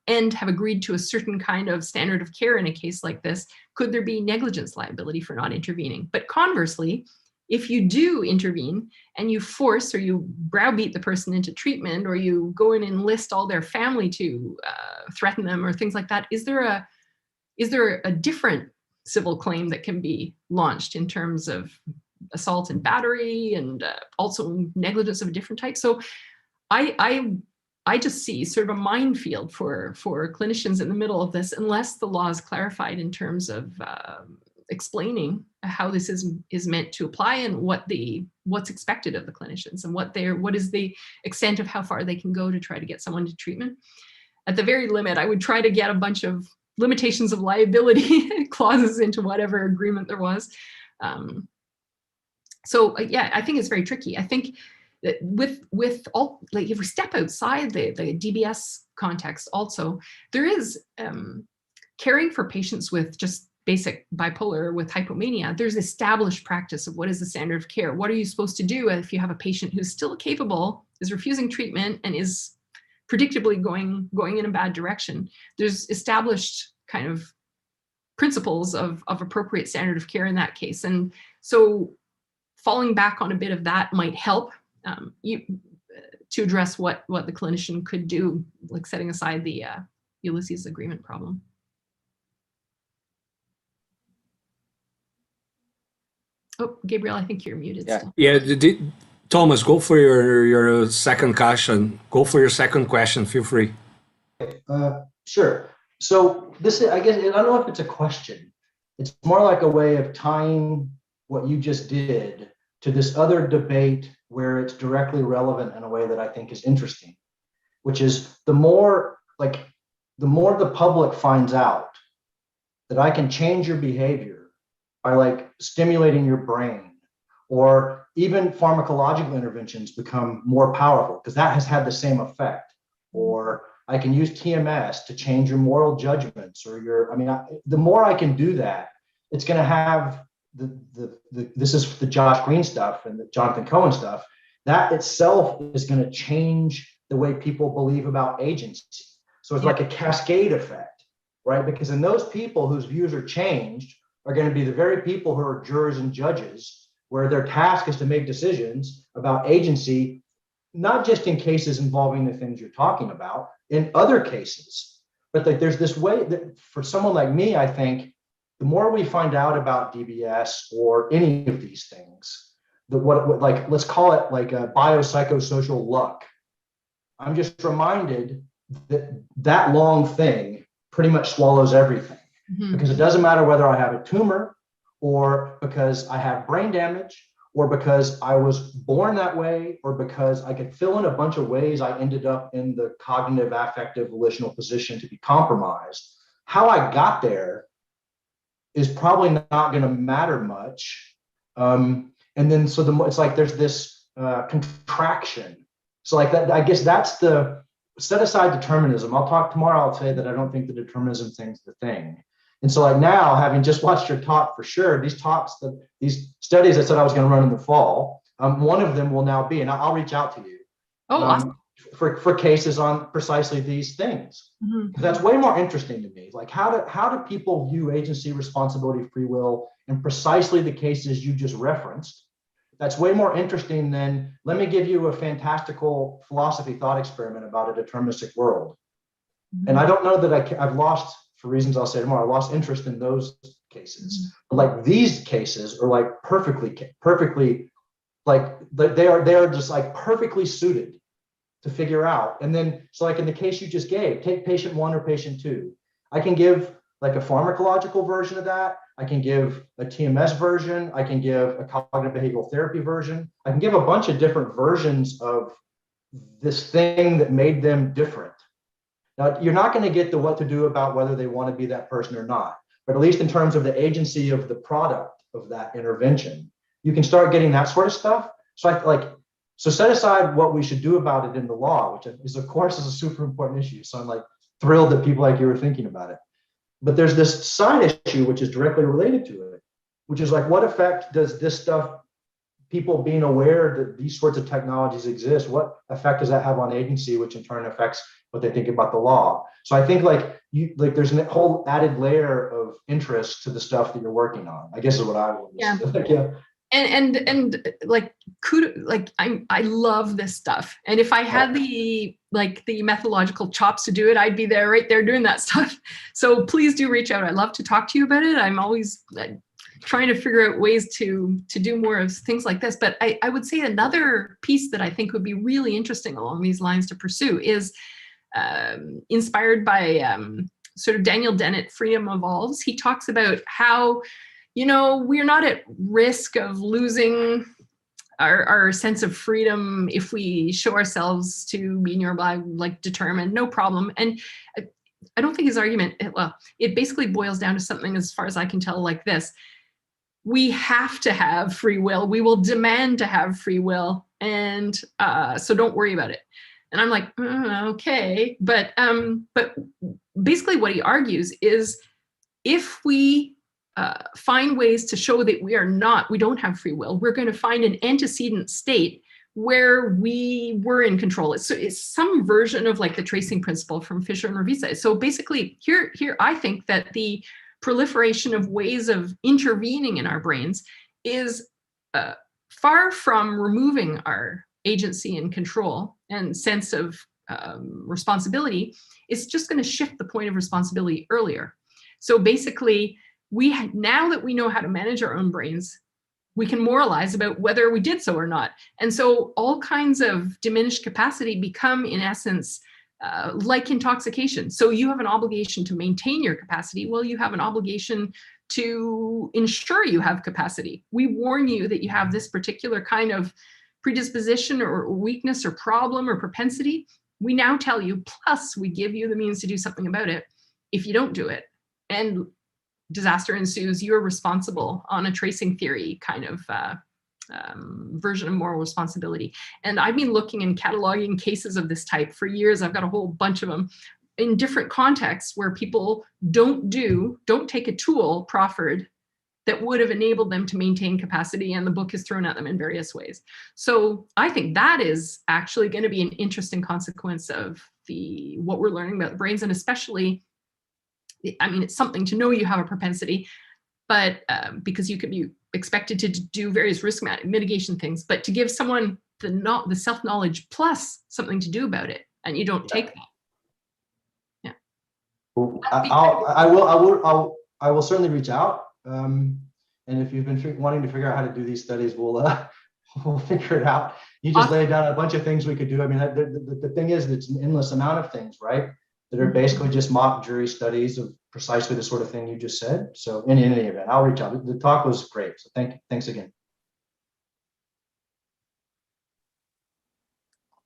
and have agreed to a certain kind of standard of care in a case like this? Could there be negligence liability for not intervening? But conversely, if you do intervene and you force or you browbeat the person into treatment, or you go and enlist all their family to threaten them or things like that, is there a different civil claim that can be launched in terms of assault and battery and also negligence of a different type? So I just see sort of a minefield for clinicians in the middle of this, unless the law is clarified in terms of explaining how this is meant to apply and what's expected of the clinicians and what is the extent of how far they can go to try to get someone to treatment. At the very limit, I would try to get a bunch of limitations of liability clauses into whatever agreement there was. So yeah, I think it's very tricky. I think that with all, like if we step outside the DBS context also, there is caring for patients with just basic bipolar with hypomania. There's established practice of what is the standard of care. What are you supposed to do if you have a patient who's still capable, is refusing treatment, and is predictably going in a bad direction? There's established kind of principles of appropriate standard of care in that case. And so falling back on a bit of that might help to address what the clinician could do, like setting aside the Ulysses agreement problem. Oh, Gabriel, I think you're muted. Yeah. Still. Yeah, Thomas, go for your second question. Go for your second question. Feel free. Sure. So this is, I guess, I don't know if it's a question. It's more like a way of tying what you just did to this other debate where it's directly relevant in a way that I think is interesting, which is the more the public finds out that I can change your behavior by like stimulating your brain, or even pharmacological interventions become more powerful because that has had the same effect. Or I can use TMS to change your moral judgments or the more I can do that, it's going to have this is the Josh Green stuff and the Jonathan Cohen stuff. That itself is going to change the way people believe about agency. So it's like a cascade effect, right? Because in those people whose views are changed are going to be the very people who are jurors and judges, where their task is to make decisions about agency, not just in cases involving the things you're talking about, in other cases. But like there's this way that for someone like me, I think the more we find out about DBS or any of these things, let's call it like a biopsychosocial luck. I'm just reminded that long thing pretty much swallows everything. Mm-hmm. Because it doesn't matter whether I have a tumor, or because I have brain damage, or because I was born that way, or because I could fill in a bunch of ways I ended up in the cognitive, affective, volitional position to be compromised. How I got there is probably not going to matter much. And then it's like there's this contraction. So like that, I guess that's the set aside determinism. I'll talk tomorrow. I'll say that I don't think the determinism thing's the thing. And so like now, having just watched your talk for sure, these studies I said I was going to run in the fall, one of them will now be, and I'll reach out to you. Oh, awesome. For cases on precisely these things. Mm-hmm. That's way more interesting to me. Like how do people view agency, responsibility, free will in precisely the cases you just referenced? That's way more interesting than, let me give you a fantastical philosophy thought experiment about a deterministic world. Mm-hmm. And I don't know that I've lost, for reasons I'll say tomorrow, I lost interest in those cases. Mm-hmm. But like these cases are like perfectly, like they are just like perfectly suited to figure out. And then, so like in the case you just gave, take patient 1 or patient 2. I can give like a pharmacological version of that. I can give a TMS version. I can give a cognitive behavioral therapy version. I can give a bunch of different versions of this thing that made them different. Now, you're not going to get the what to do about whether they want to be that person or not, but at least in terms of the agency of the product of that intervention, you can start getting that sort of stuff. So set aside what we should do about it in the law, which is, of course, is a super important issue. So I'm like thrilled that people like you were thinking about it. But there's this side issue, which is directly related to it, which is like, what effect does this stuff, people being aware that these sorts of technologies exist, what effect does that have on agency, which in turn affects what they think about the law? So I think there's a whole added layer of interest to the stuff that you're working on, I guess is what I would say. Yeah. And like I love this stuff, and if I had the methodological chops to do it, I'd be right there doing that stuff. So please do reach out. I'd love to talk to you about it. I'm always trying to figure out ways to do more of things like this. But I would say another piece that I think would be really interesting along these lines to pursue is inspired by sort of Daniel Dennett, Freedom Evolves. He talks about how, we're not at risk of losing our sense of freedom if we show ourselves to be determined, no problem. And I don't think his argument, it basically boils down to something, as far as I can tell, like this. We have to have free will. We will demand to have free will. And so don't worry about it. And I'm like, okay. But basically what he argues is, if we find ways to show that we don't have free will, we're going to find an antecedent state where we were in control. It's some version of like the tracing principle from Fisher and Revisa. So basically here, I think that the proliferation of ways of intervening in our brains is far from removing our agency and control and sense of responsibility. It's just going to shift the point of responsibility earlier. So basically, now that we know how to manage our own brains, we can moralize about whether we did so or not. And so all kinds of diminished capacity become, in essence, like intoxication. So you have an obligation to maintain your capacity. Well, you have an obligation to ensure you have capacity. We warn you that you have this particular kind of predisposition or weakness or problem or propensity. We now tell you, plus we give you the means to do something about it. If you don't do it, and disaster ensues, you're responsible on a tracing theory kind of version of moral responsibility. And I've been looking and cataloging cases of this type for years. I've got a whole bunch of them in different contexts where people don't take a tool proffered that would have enabled them to maintain capacity, and the book is thrown at them in various ways. So I think that is actually going to be an interesting consequence of what we're learning about the brains, and especially, I mean, it's something to know you have a propensity, but because you could be expected to do various risk mitigation things, but to give someone the self-knowledge plus something to do about it, and you don't take that. Yeah. I will certainly reach out. And if you've been wanting to figure out how to do these studies, we'll figure it out. You just laid down a bunch of things we could do. I mean, the thing is, it's an endless amount of things, right? That are basically just mock jury studies of precisely the sort of thing you just said. So in any event, I'll reach out. The talk was great. So thanks again.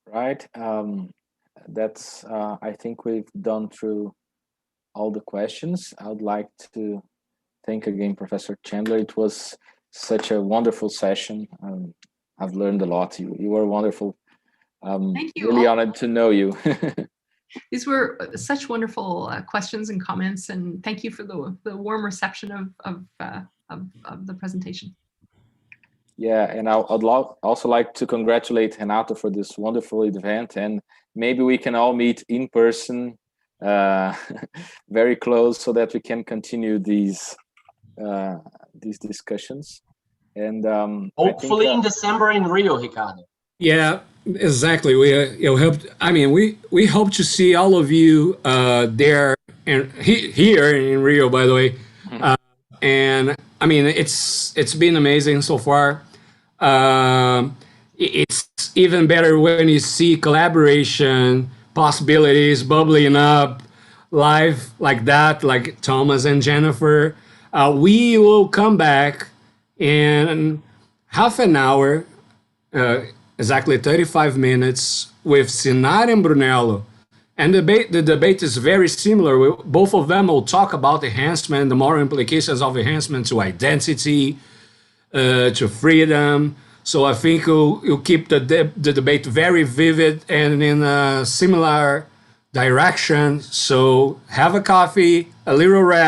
Right. That's, I think we've done through all the questions. I would like to thank again, Professor Chandler. It was such a wonderful session. I've learned a lot. You were wonderful. Thank you. Really honored to know you. These were such wonderful questions and comments, and thank you for the warm reception of the presentation. Yeah, and I'd also like to congratulate Renato for this wonderful event, and maybe we can all meet in person very close so that we can continue these discussions. And hopefully in December in Rio, Ricardo. Yeah, exactly. We hope. I mean, we hope to see all of you there and here in Rio, by the way. And I mean, it's been amazing so far. it's even better when you see collaboration possibilities bubbling up live like that, like Thomas and Jennifer. We will come back in half an hour, exactly 35 minutes, with Sinara and Brunello. And the debate is very similar. Both of them will talk about enhancement, the moral implications of enhancement to identity, to freedom. So I think you'll keep the debate very vivid and in a similar direction. So have a coffee, a little rest.